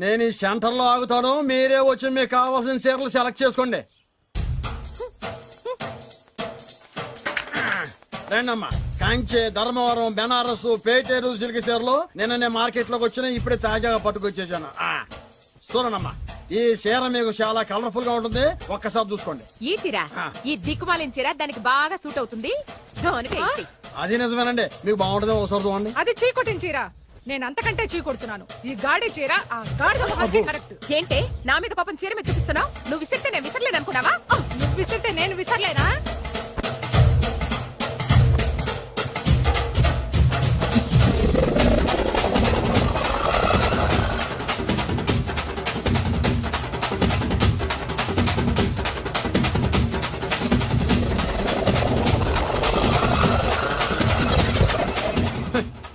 నేను ఈ సెంటర్ లో ఆగుతాను, మీరే వచ్చి మీకు కావాల్సిన చీరలు సెలెక్ట్ చేసుకోండి. రండమ్మా. కాంచి, ధర్మవరం, బెనారస్, పేటేరు సిల్క్ చీరలు నిన్ననే మార్కెట్ లోకి వచ్చిన, ఇప్పుడే తాజాగా పట్టుకొచ్చేసాను. చూడండమ్మా, ఈ చీర మీకు చాలా కలర్ఫుల్ గా ఉంటుంది, ఒక్కసారి చూసుకోండి. ఈ చీర, ఈ దిక్కుమాలిన చీర దానికి బాగా సూట్ అవుతుంది. అది నిజమేనండి, మీకు బాగుంటుంది, ఒకసారి చూడండి. అది చీకొట్టిన చీర, నేను అంతకంటే చీకొడుతున్నాను. ఈ గాడి చీర ఆ గాడి కరెక్ట్. ఏంటే నా మీద కోపం చీర మీద చూపిస్తున్నావు? నువ్వు విసిరితే నేను విసరలేదు అనుకున్నావా? నువ్వు విసిరితే నేను విసరలేనా?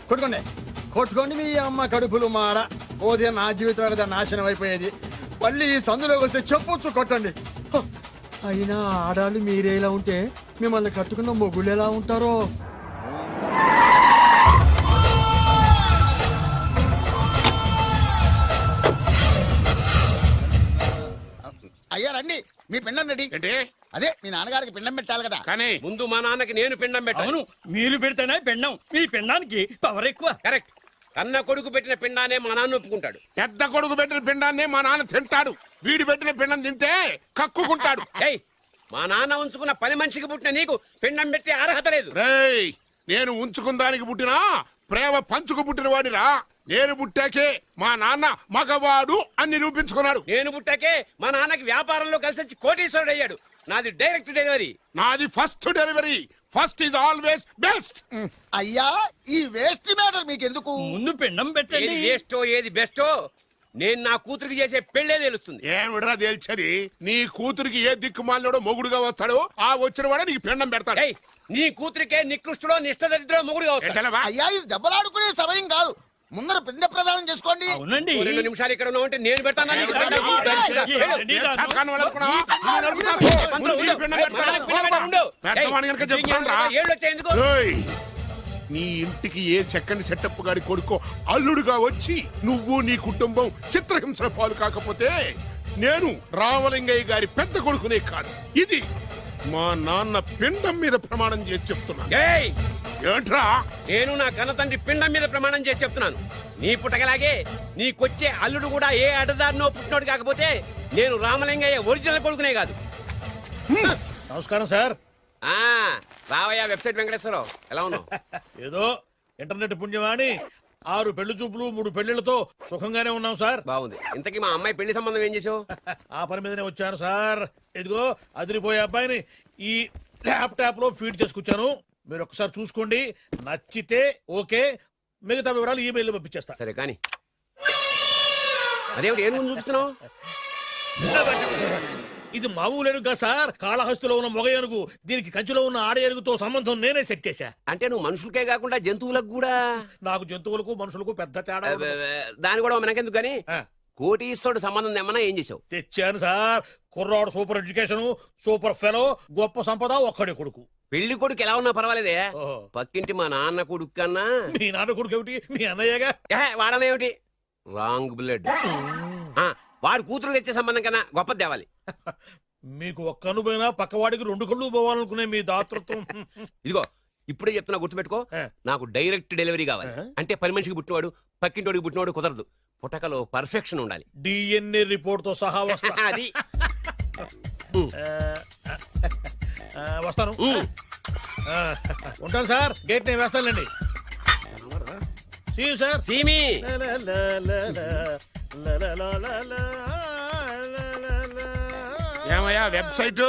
కొట్టుకోండి, కొట్టుకోండి మీ అమ్మ కడుపులు మాడ. ఓదే నా జీవితం కదా నాశనం అయిపోయేది. మళ్ళీ ఈ సందులోకి వస్తే చెప్పొచ్చు కొట్టండి. అయినా ఆడాళ్ళు మీరేలా ఉంటే మిమ్మల్ని కట్టుకున్న మొగుళ్ళు ఎలా ఉంటారో. అయ్యా రండి, మీ పిండం రెడీ. ఏంటి? అదే మీ నాన్నగారికి పిండం పెట్టాలి కదా. కానీ ముందు మా నాన్నకి నేను పిండం పెట్టాను. అవును, మీరు పెడితేనే పిండం. మీ పిండానికి పవర్ ఎక్కువ. కరెక్ట్. కన్న కొడుకు పెట్టిన పిండానే మా నాన్న ఒప్పుకుంటాడు. పెద్ద కొడుకు పెట్టిన పిండాన్నే మా నాన్న తింటాడు. వీడు పెట్టిన పిండం తింటే కక్కుకుంటాడు. ఏయ్, మా నాన్న ఉంచుకున్న పని మనిషికి పుట్టిన నీకు పిండం పెట్టే అర్హత లేదు. రేయ్, నేను ఉంచుకున్న దానికి పుట్టినా ప్రేమ పంచుకు పుట్టిన వాడిరా. నేను పుట్టాకే మా నాన్న మగవాడు అని నిరూపించుకున్నాడు. నేను పుట్టాకే మా నాన్నకి వ్యాపారంలో కలిసి వచ్చి కోటీశ్వరుడు అయ్యాడు. నాది డైరెక్ట్ డెలివరీ. నాది first delivery. First is always best. అయ్యా, ఈ వేస్ట్ మ్యాటర్ మీకు ఎందుకు? ముందు పిండం పెట్టండి. ఏది వేస్టో ఏది బెస్టో నేను నా కూతురికి చేసే పెళ్లే తెలుస్తుంది. ఏమిడ్రా తేల్చది? నీ కూతురికి ఏ దిక్కుమాలినోడో మొగుడుగా వస్తాడో ఆ వచ్చిన వాడే నీకు పిండం పెడతాడు. నీ కూతురికే నికృష్టుడో నిష్ఠ దరిద్రో మొగుడుగా వస్తాడు. అయ్యా, ఇది దెబ్బలాడుకునే సమయం కాదు. ముందర పిండ ప్రదానం చేసుకోండి. అవునండి. 2 నిమిషాలు ఇక్కడ ఉన్నావంటే నేను పెడతాను. నీ ఇంటికి ఏ సెకండ్ సెటప్ గారి కొడుకో అల్లుడుగా వచ్చి నువ్వు నీ కుటుంబం చిత్రహింసల పాలు కాకపోతే నేను రామలింగయ్య గారి పెద్ద కొడుకునే కాదు, ఇది మా నాన్న పిండం మీద ప్రమాణం చేసి చెప్తున్నా. ఏంట్రా? నేను నా కన్న తండ్రి పిండం మీద ప్రమాణం చేసి చెప్తున్నాను. నీ పుట్టగలాగే నీకొచ్చే అల్లుడు కూడా ఏ అడ్డదారినో పుట్టినోడు కాకపోతే నేను రామలింగయ్య ఒరిజినల్ కొడుకునే కాదు. నమస్కారం సార్. రావయ్యా వెబ్సైట్ వెంకటేశ్వరరావు, ఎలా ఉన్నావు? ఏదో ఇంటర్నెట్ పుణ్యమాని 6 పెళ్లి చూపులు 3 పెళ్లిళ్లతో సుఖంగానే ఉన్నాం సార్. బాగుంది. ఇంతకీ మా అమ్మాయి పెళ్లి సంబంధం ఏం చేసావు? ఆ పని మీదనే వచ్చాను సార్. ఇదిగో అదిరిపోయే అబ్బాయిని ఈ ల్యాప్టాప్ లో ఫీడ్ చేసుకొచ్చాను. మీరు ఒకసారి చూసుకోండి, నచ్చితే ఓకే, మిగతా వివరాలు ఈమెయిల్ పంపించేస్తా. సరే కానీ అదేమిటి ఏం చూపిస్తున్నావు? ఇది మామూలు ఏనుగు కాదు సార్, కాళహస్తిలో ఉన్న మొగ ఏనుగు. దీనికి కంచిలో ఉన్న ఆడ ఏనుగుతో సంబంధం నేనే సెట్ చేశా. అంటే నువ్వు మనుషులకే కాకుండా జంతువులకు కూడా? నాకు జంతువులకు మనుషులకు పెద్ద తేడా. దాని కూడా మనకెందుకు గానీ కోటీశ్వరుడు సంబంధం ఏమన్నా ఏం చేసావు? తెచ్చాను సార్. కుర్రాడు సూపర్ ఎడ్యుకేషన్, సూపర్ ఫెలో, గొప్ప సంపద, ఒక్కడే కొడుకు. పెళ్లి కొడుకు ఎలా ఉన్నా పర్వాలేదే, పక్కింటి మా నాన్న కొడుకు కన్నా. మీ నాన్న కొడుకు ఏమిటి? మీ అన్నయ్యగా. వాడనేమిటి? Wrong blood. వాడు కూతురు తెచ్చే సంబంధం కన్నా గొప్ప తేవాలి. మీకు ఒక్క కన్ను పోయినా పక్కవాడికి 2 కళ్ళు పోవాలనుకునే మీ దాతృత్వం. ఇదిగో ఇప్పుడే చెప్తున్నా, గుర్తుపెట్టుకో. నాకు డైరెక్ట్ డెలివరీ కావాలి. అంటే పని మనిషికి పుట్టినవాడు పక్కింటోడికి పుట్టినవాడు కుదరదు. పుట్టకలో పర్ఫెక్షన్ ఉండాలి. డిఎన్ఏ రిపోర్ట్ తో సహా వస్తా. అది వస్తాను. ఉంటాను సార్. గేట్ నేను వేస్తానండి. సార్ సీమి ఏమయ్యా వెబ్సైట్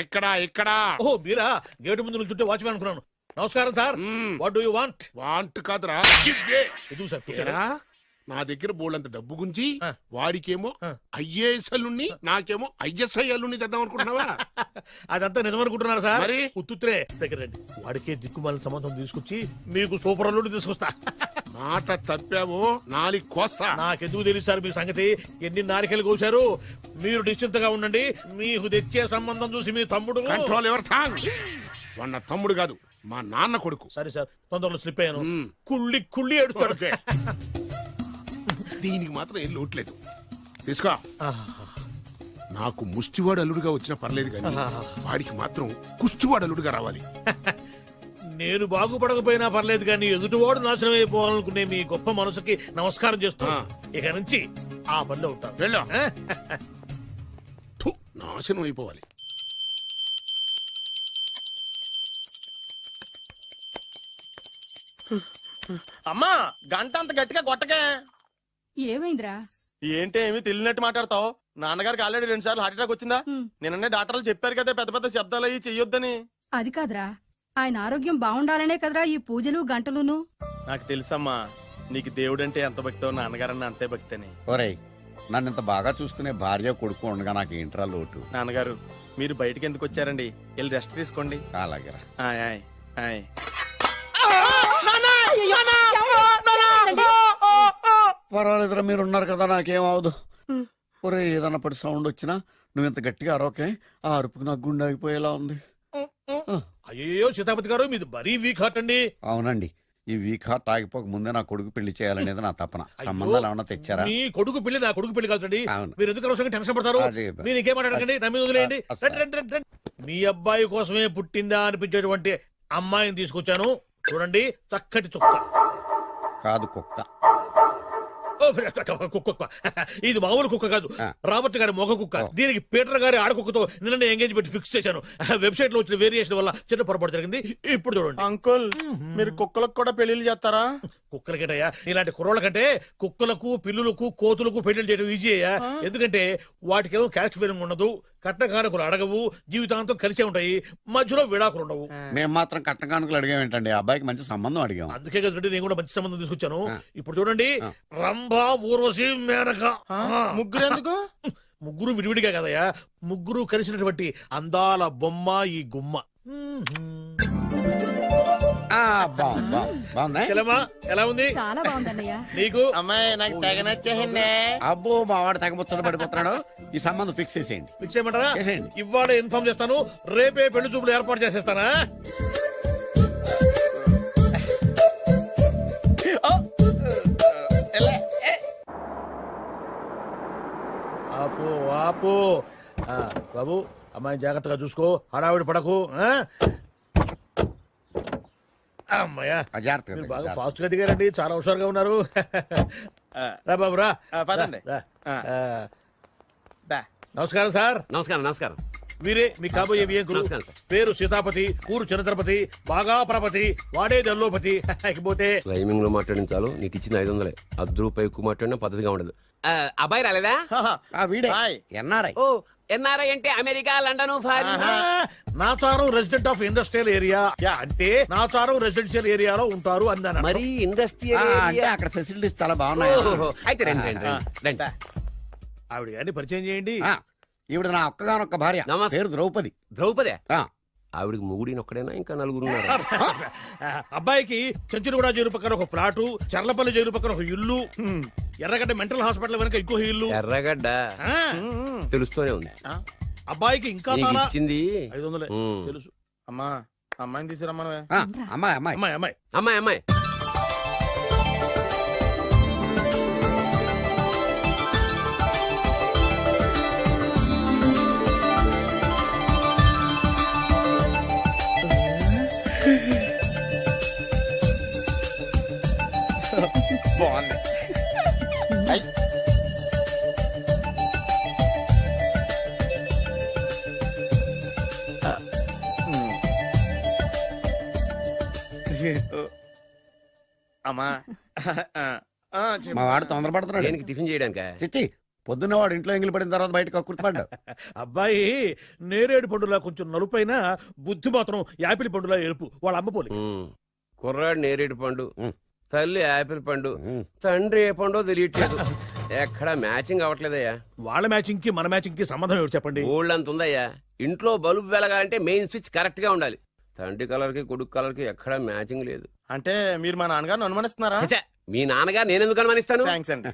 ఇక్కడ ఇక్కడ? ఓ మీరా? గేటు ముందు నుంచుంటే వాచ్మెన్ అనుకున్నాను. నమస్కారం sir. What do you want? Want కాదురా, ఎదుగు సార్. నా దగ్గర బోళ్ళంత డబ్బు గుంచి వాడికేమో ఐఏఎస్ అల్లుని నాకేమో ఐఎస్ఐ అల్లుని తెద్దాం అనుకుంటున్నావా? అదంతా నిజమనుకుంటున్నారా సార్? మరి ఉత్తుత్రే దగ్గర రండి. వాడికే దిక్కుమాలిన సంబంధం తీసుకొచ్చి మీకు సూపర్ అల్లుడి తీసుకొస్తా. మాట తప్పావో నాలుగు కోస్తా. నాకెందుకు తెలుసు సార్ మీ సంగతి? ఎన్ని నారికలు కోశారు. మీరు నిశ్చింతగా ఉండండి. మీకు తెచ్చే సంబంధం చూసి మీ తమ్ముడు. Control everything. వాడు నా తమ్ముడు కాదు, మా నాన్న కొడుకు. సరే సార్, తొందరలో స్లిప్ అయ్యాను. కుళ్ళి కుళ్ళి ఏడుస్తాడు. దీనికి మాత్రం ఏం లోట్లేదు తీసుకో నాకు ముష్టివాడు అల్లుడుగా వచ్చినా పర్లేదు కానీ వాడికి మాత్రం కుష్టివాడు అల్లుడుగా రావాలి. నేను బాగుపడకపోయినా పర్లేదు కానీ ఎదుటివాడు నాశనం అయిపోవాలనుకునే మీ గొప్ప మనసుకి నమస్కారం చేస్తూ ఇక నుంచి ఆ పనులు అవుతాను. వెళ్ళు. థు, నాశనం అయిపోవాలి. అమ్మా గంట అంత గట్టిగా కొట్టకే. ఏమైందిరా? ఏంటి ఏమి తెలియనట్టు మాట్లాడతావు? నాన్నగారికి ఆల్రెడీ 2 సార్లు హార్ట్ అటాక్ వచ్చిందా? నిన్ననే డాక్టర్లు చెప్పారు కదా పెద్ద పెద్ద శబ్దాలు అయ్యి చెయ్యొద్దని. అది కాదురా, ఆయన ఆరోగ్యం బాగుండాలనే కదరా ఈ పూజలు గంటలును. నాకు తెలుసమ్మా నీకు దేవుడంటే ఎంత భక్తో నాన్నగారన్న అంతే భక్తి అని. ఒరేయ్ నన్ను ఇంత బాగా చూసుకునే భార్య కొడుకు ఉండగా నాకు ఏంట్రా లోటు. నాన్నగారు మీరు బయటికి ఎందుకు వచ్చారండి? వెళ్ళి రెస్ట్ తీసుకోండి. అలాగేరా. ఆయ్ ఆయ్ ఆయ్. పర్వాలేదురా మీరు ఉన్నారు కదా నాకేం అవదు. ఒరే ఏదన్నా పడి సౌండ్ వచ్చినా నువ్వు ఇంత గట్టిగా అరవకే, ఆ అరుపుకు నాకు గుండె ఆగిపోయేలా ఉంది. అయ్యో సీతాపతి గారు మీది మరీ వీక్ హార్ట్ అండి. అవునండి, ఈ వీక్ హార్ట్ ఆగిపోక ముందే నా కొడుకు పెళ్లి చేయాలనేది నా తపన. సంబంధాలు ఏమన్నా తెచ్చారా? మీ కొడుకు పెళ్లి నా కొడుకు పెళ్లి కాదండి. అవును. మీరు ఎందుకు అవసరంగా టెన్షన్ పడతారు? అదే. మీరు ఇంకేమాటండి, నా మీద వదిలేయండి. అసలు. రండి, రండి, రండి, రండి. మీ అబ్బాయి కోసమే పుట్టిందా అనిపించేటువంటి అమ్మాయిని తీసుకొచ్చాను. చూడండి చక్కటి చుక్క. కాదు కుక్క. ఓ, కుక్క. ఇది మామూలు కుక్క కాదు, రాబర్ట్ గారి మొగ కుక్క. దీనికి పీటర్ గారి ఆడకుక్కతో నిన్న ఎంగేజ్మెంట్ ఫిక్స్ చేశాను. వెబ్సైట్ లో వచ్చిన వేరియేషన్ వల్ల చిన్న పొరపాటు జరిగింది. ఇప్పుడు చూడండి. అంకుల్ మీరు కుక్కలకు కూడా పెళ్లిళ్ళు చేస్తారా? కుక్కలకేటయ్యా, ఇలాంటి కుర్రోళ్ళ కంటే కుక్కలకు పిల్లులకు కోతులకు పెళ్లి చేయడం ఈజీ అయ్యా. ఎందుకంటే వాటికేమో క్యాస్ట్ ఫీలింగ్ ఉండదు, కట్నకారకులు అడగవు, జీవితాంతం కలిసే ఉంటాయి, మధ్యలో విడాకులు ఉండవు. మేము మాత్రం కట్న కానుకలు అడిగామేంటండి, అబ్బాయికి మంచి సంబంధం అడిగాం. అందుకే కదండి నేను కూడా మంచి సంబంధం తీసుకొచ్చాను. ఇప్పుడు చూడండి, రంభా, ఊర్వశి, మేనక. ముగ్గురు ఎందుకు? ముగ్గురు విడివిడిగా కదయ్యా, ముగ్గురు కలిసినటువంటి అందాల బొమ్మ ఈ గుమ్మ. బాగుందా? చెల్లెమ్మా, ఎలా ఉంది? చాలా బాగుందన్నయ్య. నీకు? అమ్మాయి నాకు తెగ నచ్చేసిందే. అబ్బో మా వాడు తెగబుచ్చట పడిపోతున్నాడు. ఈ సంబంధం ఫిక్స్ చేసేయండి. ఫిక్స్ చేయమంటారా? చేసేయండి. ఇవాళ ఇన్ఫార్మ్ చేస్తాను, రేపే పెళ్లి చూపులు ఏర్పాటు చేసేస్తానా? ఆపు ఆపు. బాబు అమ్మాయిని జాగ్రత్తగా చూసుకో, హడావిడి పడకు. అమ్మాయ్యా, జాగ్రత్తగా మీరు బాగా ఫాస్ట్ గా దిగారండి, చాలా హుషారుగా ఉన్నారు. రా బాబు రా. పదండి. రా. నమస్కారం సార్. నమస్కారం. నమస్కారం. వీరే మీ కాబోయే వియంకులు. నమస్కారం సార్. పేరు సీతాపతి, ఊరు చంద్రపతి, బాగా ప్రపతి, వాడే దల్లోపతి. ఇకపోతే టైమింగ్ లో మాట్లాడించాలు, నీకు ఇచ్చిన 500. రూపాయి ఎక్కువ మాట్లాడినా పద్ధతిగా ఉండదు. అబ్బాయి రాలేదా? వీడే హాయ్. ఎన్ఆర్ఐ. ఓ, ఎన్ఆర్ఐ అంటే America, London, foreign. Nacharam resident of industrial area అంటే నాచారం రెసిడెన్షియల్ ఏరియాలో ఉంటారు అందాను. మరి ఇండస్ట్రియల్ అంటే అక్కడ ఫెసిలిటీస్ చాలా బాగున్నాయి. అయితే రండి రండి రండి. ఆవిడ గారిని పరిచయం చేయండి. ఈవిడ నా ఒక్కగానొక్క భార్య, నమస్తే. పేరు ద్రౌపది. ద్రౌపదే? ఆ, ఆవిడికి ముగుడిని ఒక్కడైనా ఇంకా నలుగురు ఉన్నారు? అబ్బాయికి చెంచులగూడ జైలు పక్కన ఒక ప్లాటు, చర్లపల్లి జైలు పక్కన ఒక ఇల్లు, ఎర్రగడ్డ మెంటల్ హాస్పిటల్ వెనక ఇంకో ఇల్లు. ఎర్రగడ్డ ఆ, తెలుస్తూనే ఉంది. అబ్బాయికి ఇంకా నీకు చాలా ఇచ్చింది 500 ఉమ్. తెలుసు. అమ్మా అమ్మాయిని తీసుకురమ్మనవే. అమ్మాయి అమ్మాయి. అమ్మాయి అమ్మాయి అమ్మాయి అమ్మాయి. బాగుంది. అయ్. అమ్మా చెప్పు. మా వాడు తొందరపడుతున్నాడు. దేనికి టిఫిన్ చేయడానికా? చిచ్చి, పొద్దున్న వాడు ఇంట్లో ఎంగిలి పడిన తర్వాత బయటకు కుర్తుపడ్డాడు. అబ్బాయి నేరేడు పండులా కొంచెం నలుపైన, బుద్ధి మాత్రం యాపిల్ పండులా ఎరుపు. వాళ్ళ అమ్మ పోలి. ఉమ్. కుర్రాడు నేరేడు పండు, ఉమ్. తల్లి యాపిల్ పండు, ఉమ్. తండ్రి ఏ పండో తెలియట్లేదు. ఎక్కడ మ్యాచింగ్ అవ్వట్లేదయ్యా. వాళ్ళ మ్యాచింగ్ కి మన మ్యాచింగ్ కి సంబంధం ఏమిటి చెప్పండి? ఊళ్ళంత ఉందయ్యా. ఇంట్లో బల్బు వెలగాలంటే మెయిన్ స్విచ్ కరెక్ట్ గా ఉండాలి. తండ్రి కలర్ కి కొడుకు కలర్ కి ఎక్కడ మ్యాచింగ్ లేదు. అంటే మీరు మా నాన్నగారిని అనుమానిస్తున్నారా? ఛ, మీ నాన్నగారు నేనెందుకు అనుమానిస్తాను? థ్యాంక్స్ అండి.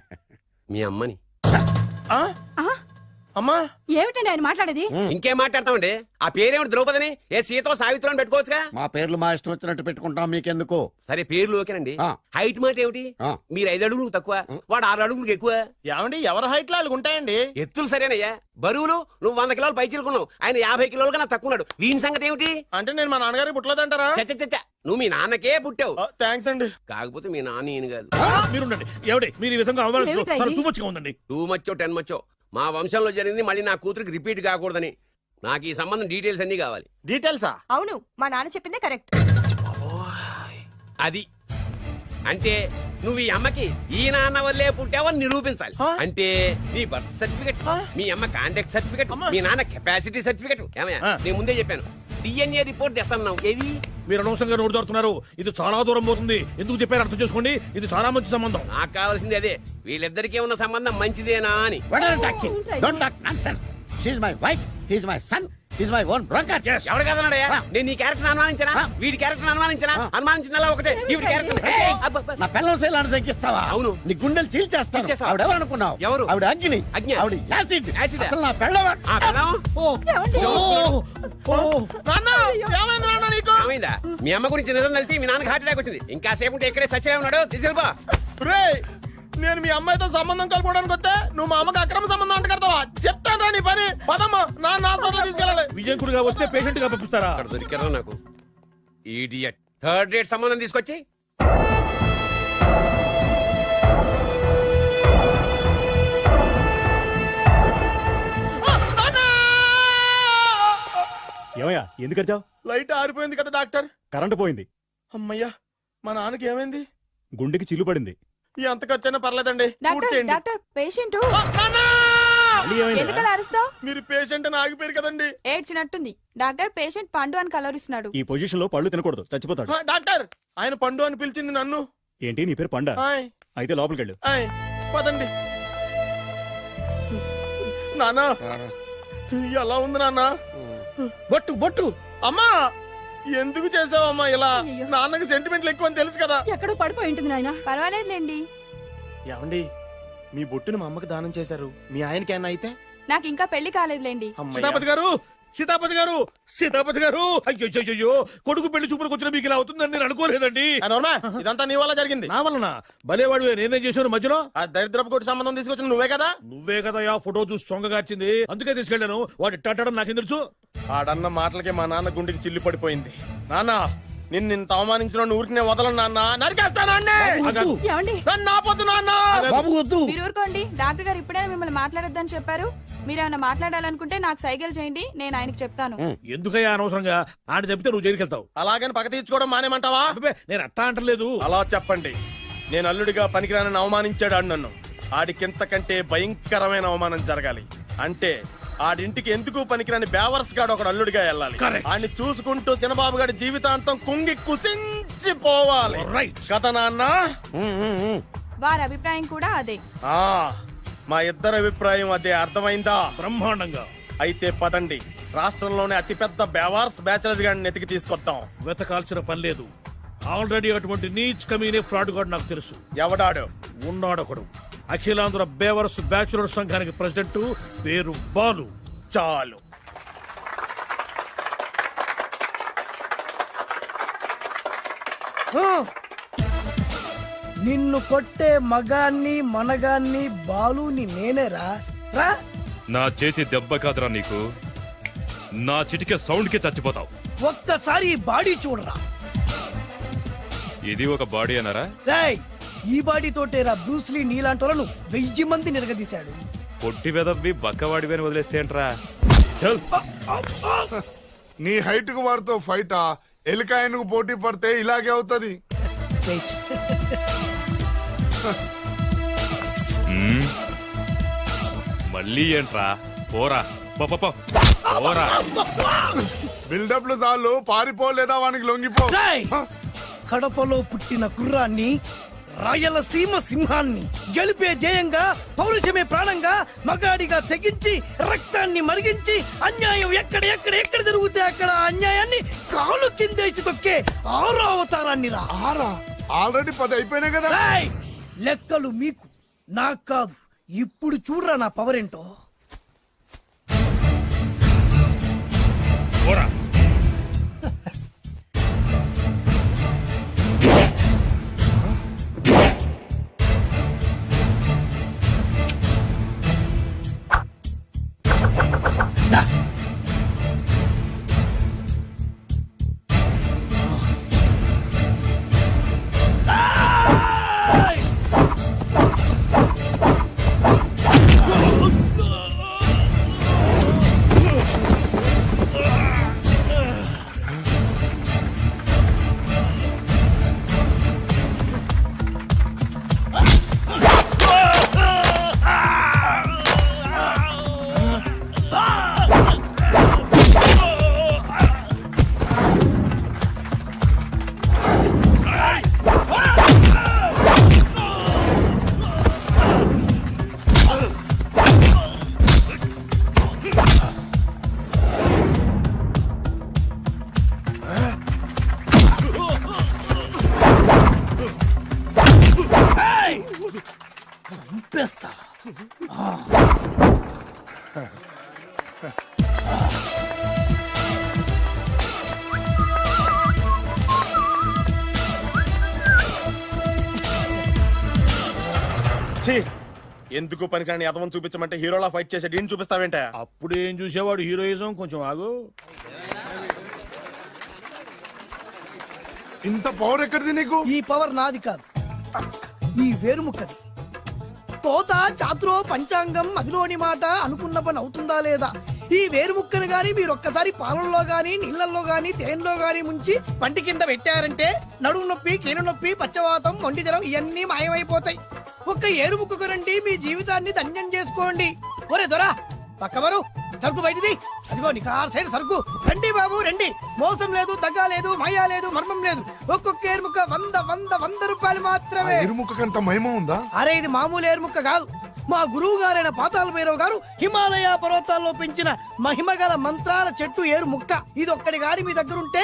మీ అమ్మని. ఆ? అమ్మా ఏమిటండి ఆయన మాట్లాడేది ఇంకేం మాట్లాడతామండి? ఆ పేరేమిటి ద్రౌపదిని? ఏ సీతో సావిత్రం అని పెట్టుకోవచ్చుగా. మా పేర్లు మా ఇష్టం వచ్చినట్టు పెట్టుకుంటాం, మీకెందుకు? సరే పేర్లు ఓకేనండి. ఆ. హైట్ మాట ఏమిటి? ఆ. మీరు 5 అడుగులు తక్కువ, వాడు 6 అడుగులకు ఎక్కువ. ఏమండి ఎవరి హైట్ లో వాళ్ళకి ఉంటాయండి. ఎత్తులు సరేనయ్యా. బరువులు నువ్వు 100 కిలోలు పై చిలుకున్నావు, ఆయన 50 కిలోలు కన్నా తక్కువ ఉన్నాడు. వీని సంగతి ఏమిటి? అంటే నేను మా నాన్నగారికి పుట్టలేదంటారా? చచ్చ నువ్వు మీ నాన్నకే పుట్టావు. థ్యాంక్స్ అండి. కాకపోతే మీ నాన్న ఈయన కాదు. మీరుండండి. ఏమండి మీరు ఈ విధంగా అవమానిస్తున్నారు. ఏమిటా చాలా ఇది? too much గా ఉందండి. 2 మచ్చో 10 మచ్చో మా వంశంలో జరిగింది మళ్ళీ నా కూతురికి రిపీట్ కాకూడదని నాకు ఈ సంబంధం డీటెయిల్స్ అన్ని కావాలి. డీటెయిల్సా? అవును మా నాన్న చెప్పిందే కరెక్ట్. అది అంటే నువ్వు ఈ అమ్మకి ఈ నాన్న వల్లే పుట్టావని నిరూపించాలి. అంటే నీ బర్త్ సర్టిఫికెట్, మీ అమ్మ కాంటాక్ట్ సర్టిఫికెట్, మీ నాన్న కెపాసిటీ సర్టిఫికెట్. ఏమయ్యా నేను ముందే చెప్పాను DNA రిపోర్ట్ తెస్తాను. ఏవి మీరు అనవసరంగా నోరు జారుతున్నారు. ఇది చాలా దూరం పోతుంది. ఎందుకు చెప్పారు అర్థం చేసుకోండి. ఇది చాలా మంచి సంబంధం. నాకు కావాల్సింది అదే, వీళ్ళిద్దరికీ ఉన్న సంబంధం మంచిదేనా అని. What are you talking? Don't talk nonsense. She's my wife, he's my son, he's my own broker. Yes. ఎవరు కదన్నాడయ్యా? నేను నీ క్యారెక్టర్ అనుమానించనా? వీడి క్యారెక్టర్ అనుమానించనా? అనుమానించిందల్లా ఒకటే. వీడి క్యారెక్టర్ నా పిల్లల శైలాన్ని తగ్గిస్తావా? అవును. నీ గుండెలు చీల్చేస్తాను. చీల్చేస్తావా? ఆవిడ ఎవరు అనుకున్నావు? ఎవరు? ఆవిడ అగ్ని. అగ్ని? ఆవిడ యాసిడ్. యాసిడా? అసలు నా పిల్లవ. ఆ పిల్లం? నాన్న ఏమైంది నాన్న నీకు? ఏమైందా? మీ అమ్మ గురించి నిజం తెలిసి మీ నాన్నకి హార్ట్ అటాక్ వచ్చింది. ఇంకా సేపు ఉంటే ఇక్కడే చచ్చే ఉన్నాడు. తీసుకెళ్ళిపో. రేయ్, నేను మీ అమ్మాయితో సంబంధం కలుపుకోవడానికి వస్తే నువ్వు మా అమ్మకి అక్రమ సంబంధం అంట కడతావా? చెప్తాను రా నీ పని. పదమ్మా, నాన్న హాస్పిటల్ తీసుకెళ్ళాలి. విజయకుడిగా వస్తే పేషెంట్ గా పంపిస్తారా? అక్కడ దొరికారా నాకు ఈడియట్. 3rd రేట్ సంబంధం తీసుకొచ్చి ఏమయ్యా ఎందుకు వచ్చావు? లైట్ ఆరిపోయింది కదా డాక్టర్. కరెంటు పోయింది. అమ్మయ్యా, మా నాన్నకి ఏమైంది? గుండెకి చిల్లు పడింది. ఎంత ఖర్చైనా పర్లేదండి. పూర్తి చేయండి. డాక్టర్ పేషెంట్ నాన్న! మళ్ళీ ఏమైందిరా? ఎందుకలా అరుస్తావు? మీరు పేషెంట్ అని ఆగిపోయారు కదండి. ఏడ్చినట్టుంది. డాక్టర్ పేషెంట్ పండు అని కలవరిస్తున్నాడు. ఈ పొజిషన్ లో పళ్ళు తినకూడదు, చచ్చిపోతాడు. డాక్టర్, ఆయన పండు అని పిలిచింది నన్ను. ఏంటి నీ పేరు పండా? ఆయ్, అయితే లోపలికి వెళ్ళు. ఆయ్, పదండి. నాన్న ఎలా ఉంది నాన్న? బొట్టు బొట్టు. అమ్మా ఎందుకు చేసావమ్మా ఇలా? అయ్యయ్యో. నాన్నకి సెంటిమెంట్లు ఎక్కువ అని తెలుసు కదా. ఎక్కడో పడిపోయి ఉంటుంది నాయన. పర్వాలేదులేండి. ఏమండి, మీ బొట్టును మా అమ్మకి దానం చేశారు, మీ ఆయనకి ఏమన్నా అయితే? నాకు ఇంకా పెళ్లి కాలేదులేండి. అమ్మయ్య. సీతాపతి గారు, సీతాపతి గారు, సీతాపతి గారు. అయ్యో కొడుకు పెళ్లి చూపులకు వచ్చిన మీకు ఇలా అవుతుందని నేను అనుకోలేదండి. ఆ నోర్మా, ఇదంతా నీ వల్ల జరిగింది. నా వలన భలేవాడు. నేనేం చేశాను మధ్యలో? ఆ దరిద్రపు కొట్టి సంబంధం తీసుకొచ్చిన నువ్వే కదా. నువ్వే కదా ఆ ఫోటో చూసి సొంగగార్చింది. అందుకే తీసుకెళ్ళాను. వాడు ఇట్టాడడం నాకేం తెలుసు? ఆడన్న మాటలకే మా నాన్న గుండెకి చిల్లు పడిపోయింది. నాన్న, నిన్ను ఇంత అవమానించిన ఊరికి నేను వదలను నాన్న. నరికేస్తానండి. ఏమండి నన్ను ఆపొద్దు నాన్న. బాబు వద్దు. మీరు ఊరుకోండి. డాక్టర్ గారు ఇప్పుడే మిమ్మల్ని మాట్లాడొద్దని చెప్పారు. మీరేమైనా మాట్లాడాలనుకుంటే నాకు సైగలు చేయండి, నేను ఆయనకి చెప్తాను. ఎందుకయ్యా అనవసరంగా? ఆయన చెప్తే నువ్వు జైలుకి వెళ్తావు. అలాగని పక్క తీర్చుకోవడం మానేమంటావా? అబ్బే, నేను అట్టా అంటలేదు. అలా చెప్పండి. నేను అల్లుడిగా పనికిరానని అవమానించాడు ఆడు నన్ను. ఆడికింతకంటే భయంకరమైన అవమానం జరగాలి. అంటే ఆడింటికి ఎందుకు పనికిరాని బేవర్స్ గాడు ఒకడు అల్లుడిగా వెళ్ళాలి. Correct. ఆడిని చూసుకుంటూ చిన్నబాబు గారి జీవితాంతం కుంగి కుసించిపోవాలి. Right. కదా నాన్న? వారి అభిప్రాయం కూడా అదే. ఆ, మా ఇద్దరి అభిప్రాయం అదే. అర్థమైందా? బ్రహ్మాండంగా. అయితే పదండి, రాష్ట్రంలోనే అతిపెద్ద బేవార్స్ బ్యాచిలర్ గాడిని ఎతికి తీసుకొద్దాం. వెతకాల్సిన పని లేదు. ఆల్రెడీ అటువంటి నీచ్ కమీనే ఫ్రాడ్ గాడు నాకు తెలుసు. ఎవడాడు? ఉన్నాడొకడు. అఖిలాంధ్ర బేవర్స్ బ్యాచులర్ సంఘానికి ప్రెసిడెంట్, పేరు బాలు. చాలు. నిన్ను కొట్టే మగాన్ని మనగాన్ని బాలుని నేనేరా. రా. నా చేతి దెబ్బ కాదురా నీకు, నా చిటికే సౌండ్ కి చచ్చిపోతావు. ఒక్కసారి ఈ బాడీ చూడరా. ఇది ఒక బాడీ అన్నారా? రేయ్, ఈ బాడీ తోటేరా బ్రూస్లీ నీలాంటి వాళ్ళను 1000 మంది నిరగదీశాడు. పొట్టి వెదవ్వి బక్కవాడివి అని వదిలేస్తే ఏంట్రా? చల్. నీ హైట్ కు వాడితో ఫైటా? ఎలికాయనకు పోటీ పడితే ఇలాగే అవుతది. వెయిట్. మళ్ళీ ఏంట్రా? పోరా పోరా. బిల్డప్లు చాలు, పారిపోలేదా వానికి లొంగిపో. రేయ్, కడపలో పుట్టిన కుర్రాన్ని, రాయలసీమ సింహాన్ని గెలిపే ధ్యేయంగా, పౌరుషమే ప్రాణంగా, మగాడిగా తెగించి రక్తాన్ని మరిగించి అన్యాయం ఎక్కడ జరుగుతే అక్కడ అన్యాయాన్ని కాలు కిందేసి తొక్కే 6వ అవతారాన్ని రా. ఆల్రెడీ 10 అయిపోయినాయి కదా. రేయ్, లెక్కలు మీకు నాకు కాదు. ఇప్పుడు చూడరా నా పవర్ ఏంటో. పోరా. చంపేస్తా. ఛీ! ఎందుకు పనికిరాని అదవం చూపించమంటే హీరోలా ఫైట్ చేసే డీన్ చూపిస్తావేంట? అప్పుడు ఏం చూసేవాడు హీరోయిజం, కొంచెం ఆగు. ఇంత పవర్ ఎక్కడిది నీకు? ఈ పవర్ నాది కాదు, ఈ వేరుముక్కది. తోత చాతురో పంచాంగం మదిలోని మాట అనుకున్న పని అవుతుందా లేదా? ఈ వేరుముక్కను గాని మీరు ఒక్కసారి పాలల్లో గాని నీళ్లలో గాని తేనెలో గాని ముంచి పంటి కింద పెట్టారంటే నడుము నొప్పి, కీలు నొప్పి, పచ్చవాతం, మొండి జ్వరం ఇవన్నీ మాయమైపోతాయి. ఒక్క ఏరుముక్కకు రండి, మీ జీవితాన్ని ధన్యం చేసుకోండి. ఒరే దొరా పక్కవరు, సరుకు బయటిది. అదిగో నికార్సైన సరుకు. రండి బాబు రండి, మోసం లేదు, దగ్గ లేదు, మాయా లేదు, మర్మం లేదు. ఒక్కొక్క ఏరుముక్క 100 రూపాయలు మాత్రమే. ఇరుముఖకంత మహిమ ఉందా? అరే ఇది మామూలు ఏరుముక్క కాదు, మా గురువు గారైన పాతాళ భైరవ్ గారు హిమాలయ పర్వతాల్లో పెంచిన మహిమగల మంత్రాల చెట్టు ఏరు ముక్క. ఇది ఒక్కడి గాని మీ దగ్గర ఉంటే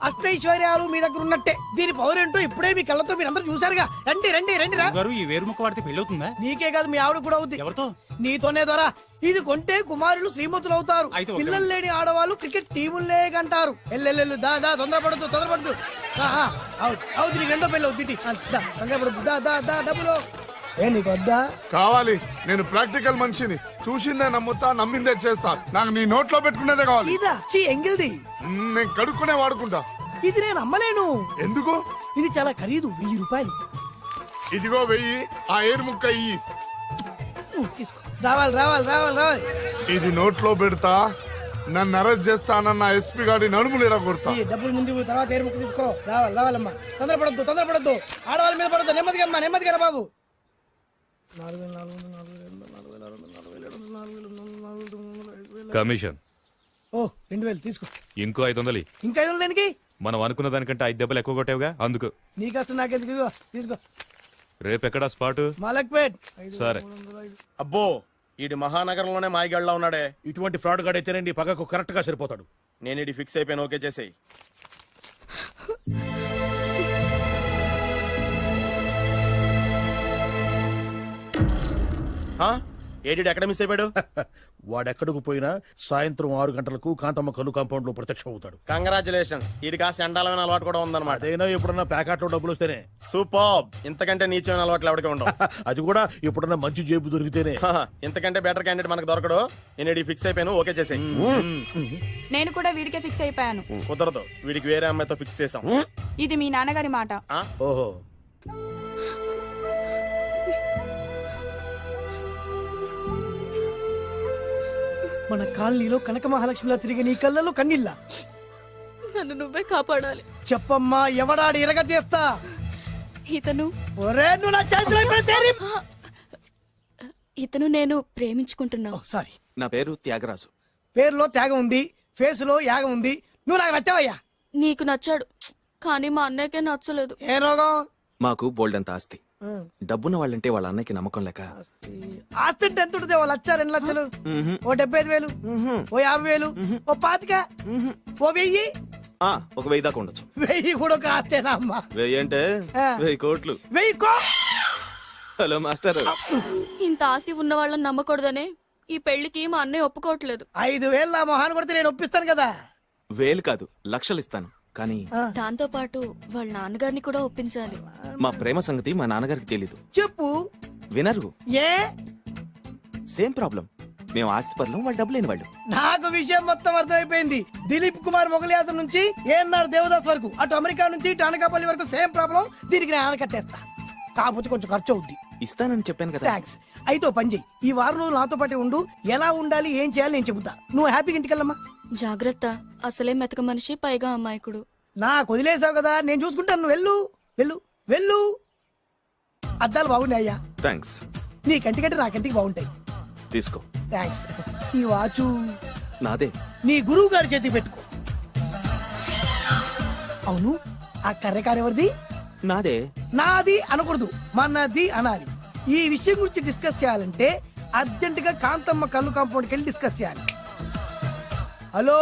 అష్టైశ్వర్యాలు మీ దగ్గర ఉన్నట్టే. దీని పవర్ ఏంటో ఇప్పుడే మీ కళ్ళతో మీరు అందరూ చూసారుగా. రండి రండి రండి రా. ఈ వేరుముక్క వాడితే పెళ్ళవుతుందా? నీకే కాదు మీ ఆవిడ కూడా అవుతుంది. ఎవరితో? నీతోనే ద్వారా. ఇది కొంటే కుమారులు శ్రీమంతులు అవుతారు. పిల్లలు లేని ఆడవాళ్ళు క్రికెట్ టీములే కంటారు. ఎల్లెల్లెల్లు దా దా, తొందరపడద్దు. అవుతుంది, నీకు రెండో పెళ్ళి అవుతుంది. తొందరపడద్దు, దా దా దా, డబ్బులు ఏ నీకు వద్దా? కావాలి. నేను ప్రాక్టికల్ మనిషిని. చూసిందే నమ్ముతా, నమ్మిందే చేస్తా. నాకు నీ నోట్లో పెట్టుకునేదే కావాలి. ఇదా చీ ఎంగిల్ది. నేను కడుక్కునే వాడుకుంటా. ఇది నేను అమ్మలేను. ఎందుకు? ఇది చాలా ఖరీదు, 1000 రూపాయలు. ఇదిగో 1000, ఆ ఏరు ముక్క ఇయ్యి. తీసుకో. రావాలి. ఇది నోట్లో పెడతా, నన్ను అరెస్ట్ చేస్తానన్న ఎస్పీ గారి నడుములు ఇలా కొడతా. ఈ డబ్బులు ముందు తర్వాత ఏరు ముక్క తీసుకో. రావాలమ్మా. తొందరపడద్దు. ఆడవాళ్ళ మీద పడద్దు. నెమ్మదిగా బాబు. కమిషన్ ఓ 2000 తీసుకో. ఇంకో 500. ఇంకా 500 దేనికి? మనం అనుకున్న దానికంటే 5 దెబ్బలు ఎక్కువ కొట్టావుగా, అందుకు. నీ కష్టం నాకెందుకు? ఇదిగో తీసుకో. రేపెక్కడా స్పాట్? మలక్పేట్. సరే. అబ్బో, ఈడి మహానగరంలోనే మాయగాళ్ళ ఉన్నాడే. ఇటువంటి ఫ్రాడ్ గాడు అయితేనండి పగకు కరెక్ట్ గా సరిపోతాడు. నేను ఇది ఫిక్స్ అయిపోయాను, ఓకే చేసేయి. ఏడి ఎక్కడ మిస్ అయిపోయాడు? వాడెక్కడికి పోయినా సాయంత్రం 6 గంటలకు కాంతమ్మ కల్లు కాంపౌండ్ లో ప్రత్యక్షం అవుతాడు. కంగ్రాచులేషన్స్. ఈడి కాస్త ఎండాలమైన అలవాటు కూడా ఉందన్నమాట. అదైనా ఎప్పుడన్నా ప్యాకెట్లో డబ్బులు వస్తేనే. సూపర్. ఇంతకంటే నీచమైన అలవాట్లు ఎవరికి ఉండవు. అది కూడా ఎప్పుడన్నా మంచి జేబు దొరికితేనే. ఇంతకంటే బెటర్ క్యాండిడేట్ మనకు దొరకడు. నేను ఇది ఫిక్స్ అయిపోయాను, ఓకే చేసేయి. నేను కూడా వీడికే ఫిక్స్ అయిపోయాను. కుదరదు, వీడికి వేరే అమ్మాయితో ఫిక్స్ చేసాం. ఇది మీ నాన్నగారి మాట. ఓహో, మన కాలనీలో కనక మహాలక్ష్మిలా తిరిగి నీ కళ్ళలో కన్నీళ్ళ. నన్ను నువ్వే కాపాడాలి. చెప్పమ్మా, ఎవడాడి ఎరగ తీస్తా. ఇతను ఒరే నువ్వు నా చేతిలో ఇతను నేను ప్రేమించుకుంటున్నావు. సారీ, నా పేరు త్యాగరాజు. పేరులో త్యాగం ఉంది, ఫేస్ లో యాగం ఉంది. నువ్వు నాకు నచ్చావయ్యా. నీకు నచ్చాడు, కానీ మా అన్నయ్యకే నచ్చలేదు. ఏ రోగం? మాకు బోల్డంత ఆస్తి. డబ్బున్న వాళ్ళంటే వాళ్ళ అన్నయ్యకి నమ్మకం లేక. ఆస్తి అంటే ఎంత ఉంటుంది? 2 లక్షలు, ఓ 75,000, ఓ 50,000, ఓ 25, ఓ 1000. ఒక 1000 దాకా ఉండొచ్చు. 1000 కూడా ఒక ఆస్తేనా అమ్మా? 1000 అంటే 1000 కోట్లు. 1000 హలో మాస్టర్. ఇంత ఆస్తి ఉన్న వాళ్ళని నమ్మకూడదనే ఈ పెళ్లికి మా అన్నయ్య ఒప్పుకోవట్లేదు. 5,000 నా మొహాన్ని కొడితే నేను ఒప్పిస్తాను కదా. వేలు కాదు లక్షలు ఇస్తాను, కానీ దాంతో పాటు వాళ్ళ నాన్నగారిని కూడా ఒప్పించాలి. మా ప్రేమ సంగతి మా నాన్నగారికి తెలీదు. చెప్పు. వినరు. ఏ సేమ్ ప్రాబ్లం. మేము ఆస్తిపరులం, వాళ్ళు డబ్బు లేని వాళ్ళు. నాకు విషయం మొత్తం అర్థమైపోయింది. దిలీప్ కుమార్ మొగలియాసం నుంచి ఏఎన్ఆర్ దేవదాస్ వరకు, అటు అమెరికా నుంచి ఇటు అనకాపల్లి వరకు సేమ్ ప్రాబ్లం. దీనికి నేను ఆనకట్టేస్తా, కాకపోతే కొంచెం ఖర్చు అవుద్ది. ఇస్తానని చెప్పాను కదా. థ్యాంక్స్. అయితే ఓ పని చెయ్యి, ఈ వారం రోజులు నాతో పాటే ఉండు. ఎలా ఉండాలి, ఏం చేయాలి నేను చెబుతా. నువ్వు హ్యాపీగా ఇంటికెళ్ళమ్మా. జాగ్రత్త, అసలే మెతక మనిషి, పైగా అమాయకుడు. నాకు వదిలేసావు కదా, నేను చూసుకుంటాను. నువ్వు వెళ్ళు వెళ్ళు వెళ్ళు. అద్దాలు బాగున్నాయి అయ్యా. థ్యాంక్స్. నీ కంటికంటే నా కంటికి బాగుంటాయి. తీసుకో. థ్యాంక్స్. ఈ వాచు నాదే. నీ గురువు గారి చేతికి పెట్టుకో. అవును, ఆ కర్రెకారు ఎవరిది? నాదే. నాది అనకూడదు, మనది అనాలి. ఈ విషయం గురించి డిస్కస్ చేయాలంటే అర్జెంట్ గా కాంతమ్మ కళ్ళు కాంపౌండ్కి వెళ్ళి డిస్కస్ చేయాలి. హలో,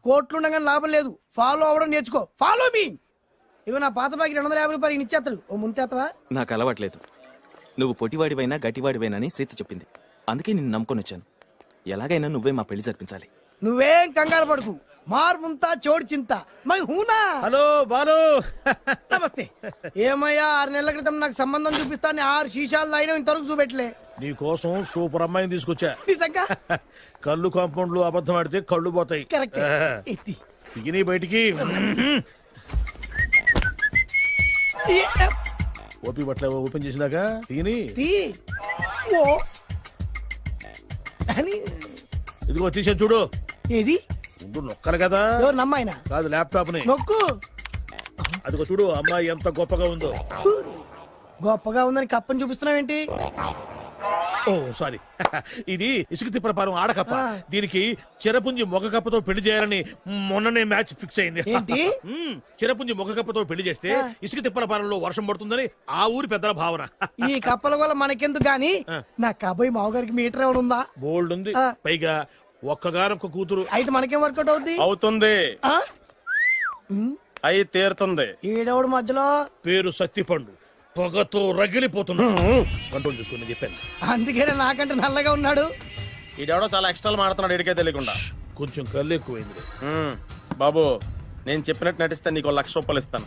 కోట్లుండగానే లాభం లేదు. ఫాలో అవ్వడం నేర్చుకో. Follow me. ఇవి నా పాత బాకి 250 రూపాయలు ఇచ్చేస్తాడు. ఓ ముంతేత్తవా? నాకు అలవాట్లేదు. నువ్వు పొటివాడివైనా గట్టివాడివైనా అని సీత చెప్పింది. అందుకే నిన్ను నమ్ముకొని వచ్చాను. ఎలాగైనా నువ్వే మా పెళ్లి జరిపించాలి. నువ్వేం కంగారు పడుకు. మార్ముంతా చోడు చింత మై హూనా. హలో బాలు. నమస్తే. ఏమయ్యా, 6 నెలల క్రితం నాకు సంబంధం చూపిస్తాను 6 శీషాలు అయినా ఇంతవరకు చూపెట్టలే. నీ కోసం సూపర్ అమ్మాయిని తీసుకొచ్చా. నిజంగా? కళ్ళు కాంపౌండ్ లో అబద్ధం ఆడితే కళ్ళు పోతాయి. కరెక్ట్. ఎత్తి తిని బయటికి. ఓపి బట్ల ఓపెన్ చేసినాక తిని తీ. ఓ అని. ఇదిగో తీసే చూడు. ఏది? ముందు నొక్కలు కదా. ఎవరు నమ్మాయినా? కాదు, ల్యాప్టాప్ ని నొక్కు. అదిగో చూడు, అమ్మాయి ఎంత గొప్పగా ఉందో. గొప్పగా ఉందని కప్పని చూపిస్తున్నావేంటి? ఓ సారీ, ఇది ఇసుక తిప్పల పారం ఆడకప్ప. దీనికి చిరపుంజి మొగ కప్పతో పెళ్లి చేయాలని మొన్ననే మ్యాచ్ ఫిక్స్ అయింది. ఏంటి? చిరపుంజి మొగ కప్పతో పెళ్లి చేస్తే ఇసుక తిప్పల పారంలో వర్షం పడుతుందని ఆ ఊరి పెద్దల భావన. ఈ కప్పల వల్ల మనకెందుకు గాని, నా కాబోయే మావగారికి మీటర్ ఎవడు ఉందా? బోల్డ్ ఉంది. పైగా ఒక్కగారొక్క కూతురు. అయితే మనకేం వర్కౌట్ అవుద్ది? అవుతుంది. అయి తీరుతుంది. ఈడవుడు మధ్యలో పేరు సత్తిపండు, పొగతో రగిలిపోతున్నా. కంట్రోల్ చూసుకుని చెప్పాను. అందుకే నాకంటే నల్లగా ఉన్నాడు. ఈడెవడో చాలా ఎక్స్ట్రా మాడుతున్నాడు, ఇడికే తెలియకుండా. కొంచెం కళ్ళు ఎక్కువైంది. బాబు, నేను చెప్పినట్టు నటిస్తే నీకు 1,00,000 రూపాయలు ఇస్తాను.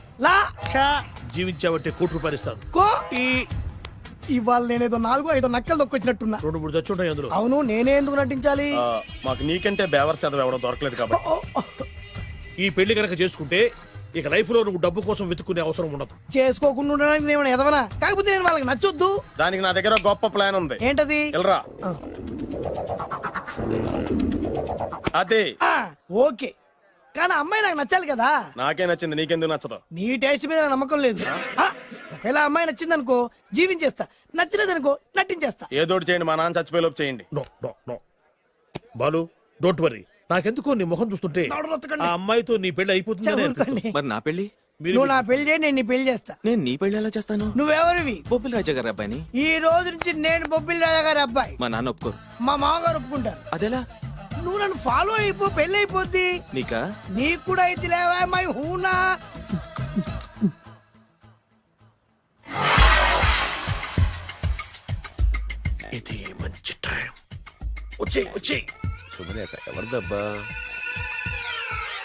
జీవించావంటే ₹1,00,000 ఇస్తాను. ఇవాళ నేనేదో 4-5 నక్కలు దొక్కొచ్చినట్టున్నా. 2-3 చచ్చుంటాయి అందులో. అవును, నేనే ఎందుకు నటించాలి? మాకు నీకంటే బేవర్స్ చదువు ఎవడో దొరకలేదు కాబట్టి. ఈ పెళ్లి కనుక చేసుకుంటే ఇక లైఫ్ లో నువ్వు డబ్బు కోసం వెతుక్కునే అవసరం ఉండదు. చేసుకోకుండా ఉండడానికి నేను ఎదవనా? కాకపోతే నేను వాళ్ళకి నచ్చొద్దు. దానికి నా దగ్గర గొప్ప ప్లాన్ ఉంది. ఏంటది? వెళ్ళరా. అదే. ఓకే, కానీ అమ్మాయి నాకు నచ్చాలి కదా. నాకే నచ్చింది, నీకెందుకు నచ్చదు? నీ టేస్ట్ మీద నాకు నమ్మకం లేదు. ఒకవేళ అమ్మాయి నచ్చింది అనుకో జీవించేస్తా, నచ్చలేదనుకో నటించేస్తా. ఏదోటి చేయండి, మా నాన్న చచ్చిపోయేలోపు చేయండి. No no no Balu, don't worry. నాకెందుకో నీ ముఖం చూస్తుంటే ఆ అమ్మాయితో నీ పెళ్లి అయిపోతుంది. మరి నా పెళ్లి? నువ్వు నా పెళ్లి చేయి, నేను నీ పెళ్లి చేస్తా. నేను నీ పెళ్లి ఎలా చేస్తాను? నువ్వెవరివి? బొబ్బిలి రాజా గారి అబ్బాయిని. ఈ రోజు నుంచి నేను బొబ్బిలి రాజా గారి అబ్బాయి. మా నాన్న ఒప్పుకోరు. మా మామగారు ఒప్పుకుంటారు. అదెలా? నువ్వు నన్ను ఫాలో అయిపో, పెళ్లి అయిపోద్ది. నీకా? నీకు కూడా అయితే లేవా మై హూనా. ఇది మంచి టైం. వచ్చేయ్ వచ్చేయ్. శుభలేఖ ఎవరిదబ్బా?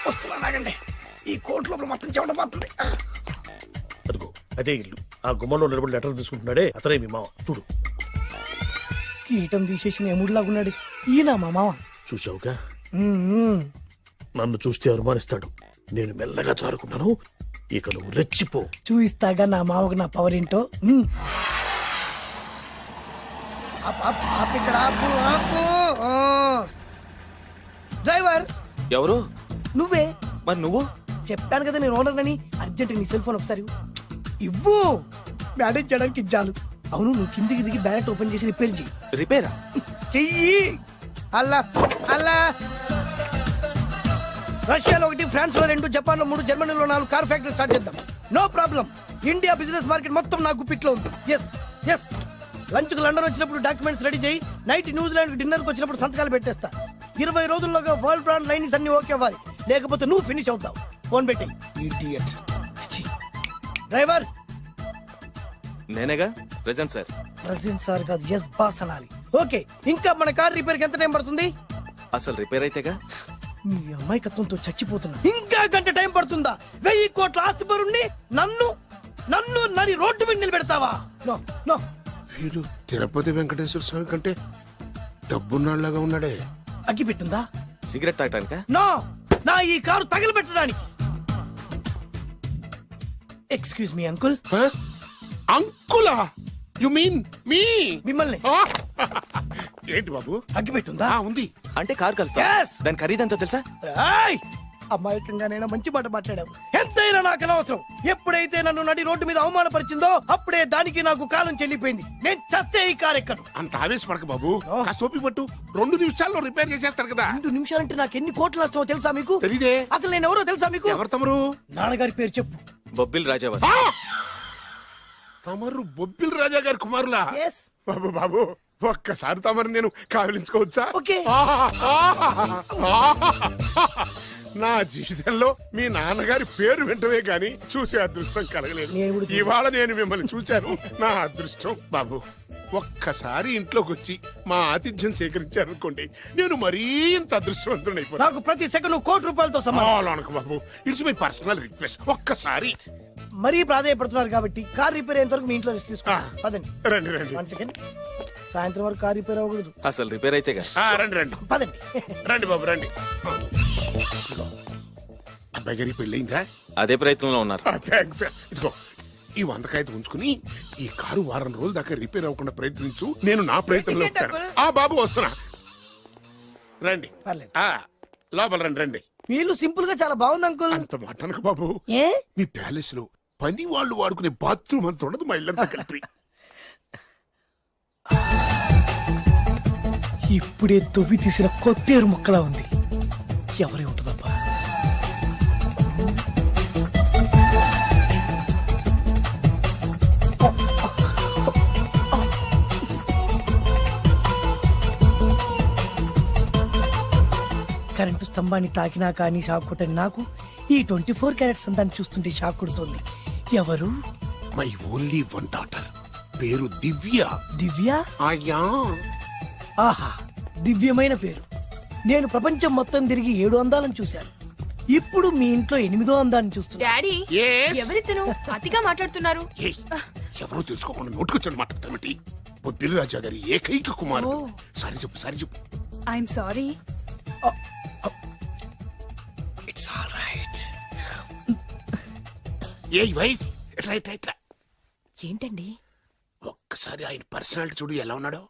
వస్తున్నా, నాగండి. ఈ కోట్ లోపల మొత్తం చెమట పోతుంది. అదిగో అదే ఇల్లు. ఆ గుమ్మంలో నిలబడి లెటర్ తీసుకుంటున్నాడే అతనే మీ మామ. చూడు, కీటం తీసేసిన ఎముడిలాగున్నాడు. ఈయన మా మామ. చూసావుగా, నన్ను చూస్తే అనుమానిస్తాడు. నేను మెల్లగా చారుకున్నాను. ఇక నువ్వు రెచ్చిపో. చూయిస్తాగా నా మామకు నా పవర్ ఏంటో. ఇక్కడ ఆపు, ఆపు. డ్రైవర్. ఎవరు? నువ్వే. మరి నువ్వు? చెప్పాను కదా నేను ఓనర్ అని. అర్జెంట్ నీ సెల్ ఫోన్ ఒకసారి ఇవ్వు. మేనేజ్ చేయడానికి ఇచ్చాను. అవును, నువ్వు కిందికి దిగి బ్యాలెట్ ఓపెన్ చేసి రిపేర్ చెయ్యి. రిపేరా? చెయ్యి. అల్లా అల్లా. రష్యాలో 1, ఫ్రాన్స్ లో 2, జపాన్ లో 3, జర్మనీలో 4 కార్ ఫ్యాక్టరీ స్టార్ట్ చేద్దాం. No problem. India business market మొత్తం నా గుప్పిట్లో ఉంది. Yes yes. లంచ్ కు లండన్ వచ్చినప్పుడు డాక్యుమెంట్స్ రెడీ చేయి. నైట్ న్యూజిలాండ్ డిన్నర్ కి వచ్చినప్పుడు సంతకాలు పెట్టేస్తా. 20 రోజుల్లోగా వరల్డ్ బ్రాండ్ లైన్స్ అన్ని ఓకే అవ్వాలి, లేకపోతే నువ్వు ఫినిష్ అవుతావు. ఫోన్ పెట్టి. ఇడియట్. డ్రైవర్. నేనేగా ప్రెజెంట్ సార్. ప్రెసిడెంట్ సార్ కాదు, ఎస్ బాస్ అనాలి. ఓకే, ఇంకా మన కార్ రిపేర్ కి ఎంత టైం పడుతుంది? అసలు రిపేర్ అయితేగా. మీ అమాయకత్వంతో చచ్చిపోతున్నా. ఇంకా గంట టైం పడుతుందా? 1000 కోట్ల ఆస్తిపరుణ్ణి నన్ను నన్ను నరి రోడ్డు మీద నిలబెడతావా? No no. వీడు తిరుపతి వెంకటేశ్వర స్వామి కంటే డబ్బున్నాళ్ళగా ఉన్నాడే. అగ్గి పెట్టుందా? సిగరెట్ తాగటానికా? నో, నా ఈ కారు తగలబెట్టడానికి. Excuse me uncle. అంకులా? You mean me? మిమ్మల్ని. ఏంటి బాబు? అగ్గి పెట్టుందా? ఉంది. అంటే కారు కలుస్తా. Yes. దాని ఖరీదంతా తెలుసా? రాయ్ అమాయకంగానైనా మంచి మాట మాట్లాడావు. ఎంతైనా నాకు అనవసరం. ఎప్పుడైతే నన్ను నడి రోడ్డు మీద అవమానపరిచిందో అప్పుడే దానికి నాకు కాలం చెల్లిపోయింది. నేను చస్తే ఈ కారు ఎక్కను. అంత ఆవేశపడక బాబు, కాస్త ఓపిక పట్టు. 2 నిమిషాల్లో రిపేర్ చేసేస్తాడు కదా. 2 నిమిషాలంటే నాకు ఎన్ని కోట్ల నష్టమో తెలుసా మీకు? తెలీదే. అసలు నేను ఎవరో తెలుసా మీకు? ఎవరు తమరు? నాన్నగారి పేరు చెప్పు. బొబ్బిల్ రాజావారు. తమరు బొబ్బిల్ రాజా గారి కుమారులా? Yes. బాబు బాబు, ఒక్కసారి తమరు నేను కావలించుకోవచ్చా? ఓకే. నా జీవితంలో మీ నాన్నగారి పేరు వెంటనే గాని చూసే అదృష్టం కలగలేదు. నేను కూడా ఇవాళ నేను మిమ్మల్ని చూశాను. నా అదృష్టం. బాబు, ఒక్కసారి ఇంట్లోకి వచ్చి మా ఆతిథ్యం సేకరించారనుకోండి, నేను మరీ ఇంత అదృష్టవంతుడైపోతాను. నాకు ప్రతి సెకండ్ కోటి సమానం. అనకు బాబు, ఇట్స్ మై పర్సనల్ రిక్వెస్ట్. ఒక్కసారి. మరీ ప్రాధాయపడుతున్నారు కాబట్టి కార్ రిపేర్ అయ్యేంత వరకు మీ ఇంట్లో రెస్ట్ తీసుకో. పదండి. రండి రండి. 1 సెకండ్. సాయంత్రం వరకు కార్ రిపేర్ అవ్వకూడదు. అసలు రిపేర్ అయితే రండి రండి. పదండి. రండి బాబు రండి. అబ్బాయి గారి పెళ్ళయిందా? అదే ప్రయత్నంలో ఉన్నారు. థ్యాంక్స్. ఇదిగో ఈ 100 కాగితం ఉంచుకుని ఈ కారు వారం రోజుల దాకా రిపేర్ అవ్వకుండా ప్రయత్నించు. నేను నా ప్రయత్నంలో ఉంటాను. బాబు వస్తున్నా. రండి. పర్లేదు. లోపల రండి రండి. వీళ్ళు సింపుల్ గా చాలా బాగుంది అంకుల్. అంత మాట అనకు బాబు. ఏ మీ ప్యాలెస్ లో పని వాళ్ళు వాడుకునే బాత్రూమ్ అంత ఉండదు మా ఇల్లంతా కలిపి. ఇప్పుడే తొవ్వి తీసిన కొత్తేరు ముక్కలా ఉంది. ఎవరే ఉంటుందబ్బా? కరెంటు స్తంభాన్ని తాకినా కానీ షాక్ కొట్టని నాకు ఈ 24 క్యారెట్స్ అందాన్ని చూస్తుంటే షాక్ కొడుతోంది. ఎవరు? My only 1 daughter. పేరు దివ్య. దివ్య? అయ్యా. ఆహా, దివ్యమైన పేరు. నేను ప్రపంచం మొత్తం తిరిగి 7 అందాలను చూశాను. ఇప్పుడు మీ ఇంట్లో 8వ అందాన్ని చూస్తున్నా. Daddy, Yes? ఎవరితను అతిగా మాట్లాడుతున్నారు? ఏయ్, ఎవరో తెలుసుకోకుండా నోటుకొచ్చాడు మాట్లాడతామటి. బొబ్బిలి రాజా గారి ఏకైక కుమారుడు. సారీ చెప్పు, సారీ చెప్పు. I'm sorry. It's all right. A wife, ఎట్లా ఎట్లా ఎట్లా? ఏంటండి? ఒక్కసారి ఆయన పర్సనాలిటీ చూడు ఎలా ఉన్నాడో.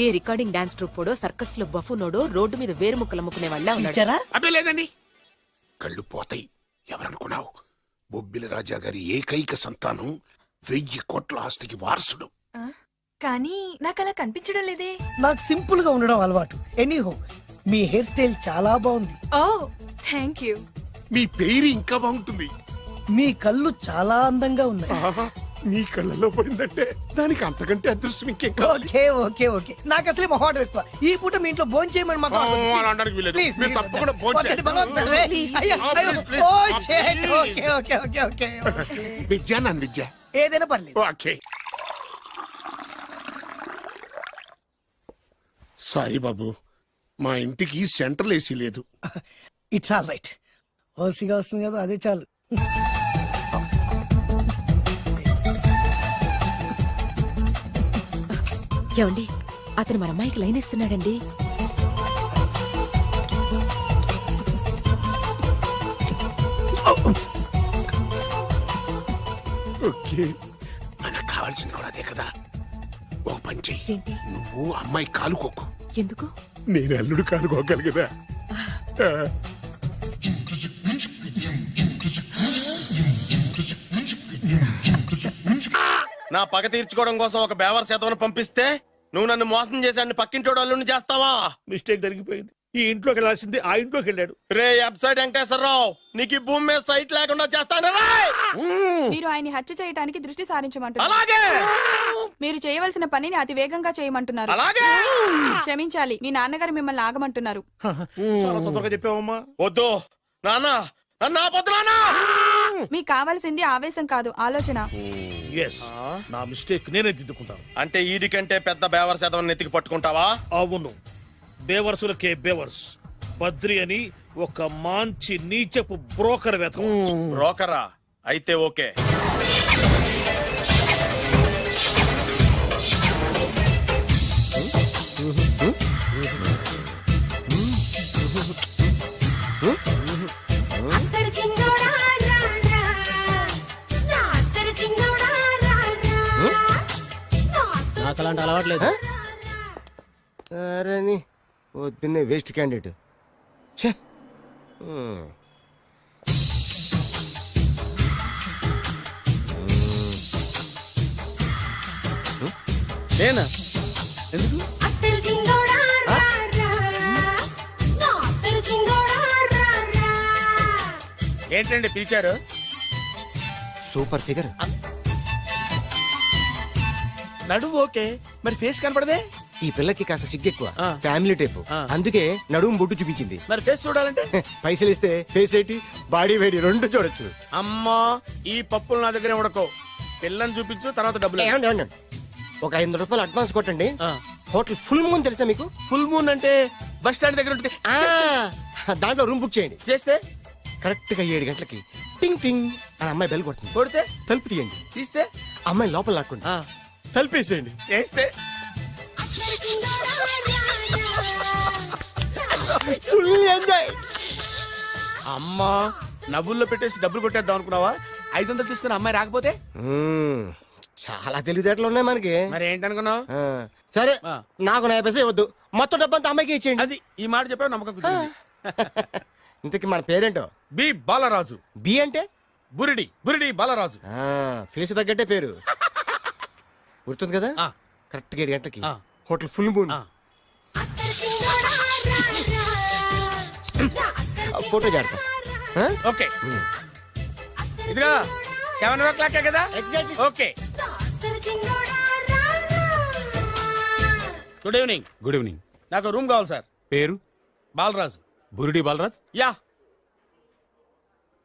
ఏ రికార్డింగ్ డాన్స్ ట్రూపోడో, సర్కస్ లో బఫునోడో, రోడ్డు మీద వేరు ముక్కలు అమ్ముకునే వాళ్ళ ఇచ్చారా? అబ్బే లేదండి. కళ్ళు పోతాయి. ఎవరనుకున్నావు? బొబ్బిలి రాజా గారి ఏకైక సంతానం, 1000 కోట్ల ఆస్తికి వారసుడు. కానీ నాకు అలా కనిపించడం లేదే. నాకు సింపుల్ గా ఉండడం అలవాటు. ఎనీహో, మీ హెయిర్ స్టైల్ చాలా బాగుంది. ఓ థ్యాంక్ యూ. మీ పేరు ఇంకా బాగుంటుంది. మీ కళ్ళు చాలా అందంగా ఉన్నాయి. ఆహా, నీ కళ్ళలో పడిందంటే దానికి అంతకంటే అదృష్టం ఇంకేం కావాలి? Okay okay okay. నాకు అసలే మొహాటం ఎక్కువ. ఈ పూట మీ ఇంట్లో భోజనం చేయమని మాత్రం అనొద్దు. అలా అనడానికి వీలేదు. Please, మీరు please. తప్పకుండా భోజనం వద్దండి, చేయండి. బలవంతం పెడదే. Please. అయ్యో, అయ్యో. Please, ఓ, please. shit. Please. Okay okay okay okay okay. Vidya నన్ను విద్య. ఏదైనా పర్లేదు. ఓకే. సారీ బాబు, మా ఇంటికి సెంట్రల్ ఏసీ లేదు. It's all right. ఓసిగా వస్తుంది కదా, అదే చాలు. ఏమండి, అతను మన అమ్మాయికి లైన్ ఇస్తున్నాడండి. ఓకే, మనకు కావాల్సింది కూడా అదే కదా. ఒక పని చెయ్యి. ఏంటి? నువ్వు అమ్మాయి కాలుకోకు. ఎందుకు? నేను అల్లుడు కాలుకోగలి కదా. నా పగ తీర్చుకోవడం కోసం ఒక బేవర్ శాతం పంపిస్తే నువ్వు నన్ను మోసం చేశాన్ని పక్కింటోడు అల్లుని చేస్తావా? మిస్టేక్ జరిగిపోయింది. ఈ ఇంట్లోకి వెళ్ళాల్సింది ఆ ఇంట్లోకి వెళ్ళాడు. రే వెబ్సైట్ వెంకటేశ్వరరావు, నీకు ఈ భూమి మీద సైట్ లేకుండా చేస్తాను. మీరు ఆయన్ని హత్య చేయడానికి దృష్టి సారించమంటున్నారు. అలాగే. మీరు చేయవలసిన పనిని అతి వేగంగా చేయమంటున్నారు. అలాగే. క్షమించాలి, మీ నాన్నగారు మిమ్మల్ని ఆగమంటున్నారు. చాలా తొందరగా చెప్పావమ్మా. వద్దు నాన్న, నన్ను ఆపొద్దు నాన్న. మీకు కావాల్సింది ఆవేశం కాదు, ఆలోచన. ఎస్ నా మిస్టేక్ నేనే దిద్దుకుంటాను. అంటే ఈడి కంటే పెద్ద బేవర్ శాతం నెత్తికి పట్టుకుంటావా? అవును, బేవర్సులకే బేవర్స్. బద్రి అని ఒక మంచి నీచపు బ్రోకర్ వెతకం. బ్రోకరా? అయితే ఓకే. నాకు అలాంటి అలవాట్లేదు. అరే వద్దున్నే వేస్ట్ క్యాండిడేట్. నేనా? ఎందుకు? ఏంటండి పిలిచారు? Super figure. నడువు ఓకే, మరి ఫేస్ కనపడదే. ఈ పిల్లకి కాస్త సిగ్గెక్కువ, ఫ్యామిలీ టైప్, అందుకే నడుము బొట్టు చూపించింది. మరి ఫేస్ చూడాలంటే పైసలు ఇస్తే ఫేస్ ఏంటి బాడీ వేడి రెండు చూడొచ్చు. అమ్మా, ఈ పప్పులు నా దగ్గర ఉడకో. పిల్లని చూపించు, తర్వాత డబ్బులు. ఒక 500 రూపాయలు అడ్వాన్స్ కొట్టండి. హోటల్ ఫుల్ మూన్ తెలుసా మీకు? ఫుల్ మూన్ అంటే బస్ స్టాండ్ దగ్గర ఉంటుంది. దాంట్లో రూమ్ బుక్ చేయండి. చేస్తే కరెక్ట్ గా 7 గంటలకి టింగ్ టింగ్ అని అమ్మాయి బెల్ కొడుతుంది. కొడితే తలుపు తీయండి. తీస్తే అమ్మాయి లోపల లాక్కుంది. తలుపేసేయండి. చేస్తే ఫుల్ ఎంజాయ్. అమ్మా, నవ్వుల్లో పెట్టేసి డబ్బులు కొట్టేద్దాం అనుకున్నావా? 500 తీసుకుని అమ్మాయి రాకపోతే? చాలా తెలివితేటలు ఉన్నాయి మనకి. మరి ఏంటనుకున్నావు? సరే, నాకు 50 పైసే వద్దు, మొత్తం డబ్బంతా అమ్మాయికి ఇచ్చేయండి. అది ఈ మాట చెప్పావు, నమ్మకం కుదిరింది. ఇంతకి మన పేరేంటో? బి బాలరాజు. బి అంటే బురిడి. బురిడి బాలరాజు. ఫేస్ తగ్గట్టే పేరు. గుర్తుంది కదా? కరెక్ట్ గా 7 గంటలకి హోటల్ ఫుల్ మూన్. ఫోటో చేడతా. ఓకే, ఇదిగా 7 o'clock కదా? Exactly. Okay. Good evening. Good evening. నాకు రూమ్ కావాలి సార్. పేరు? Balaraju. Burudi Balaraj. Yeah.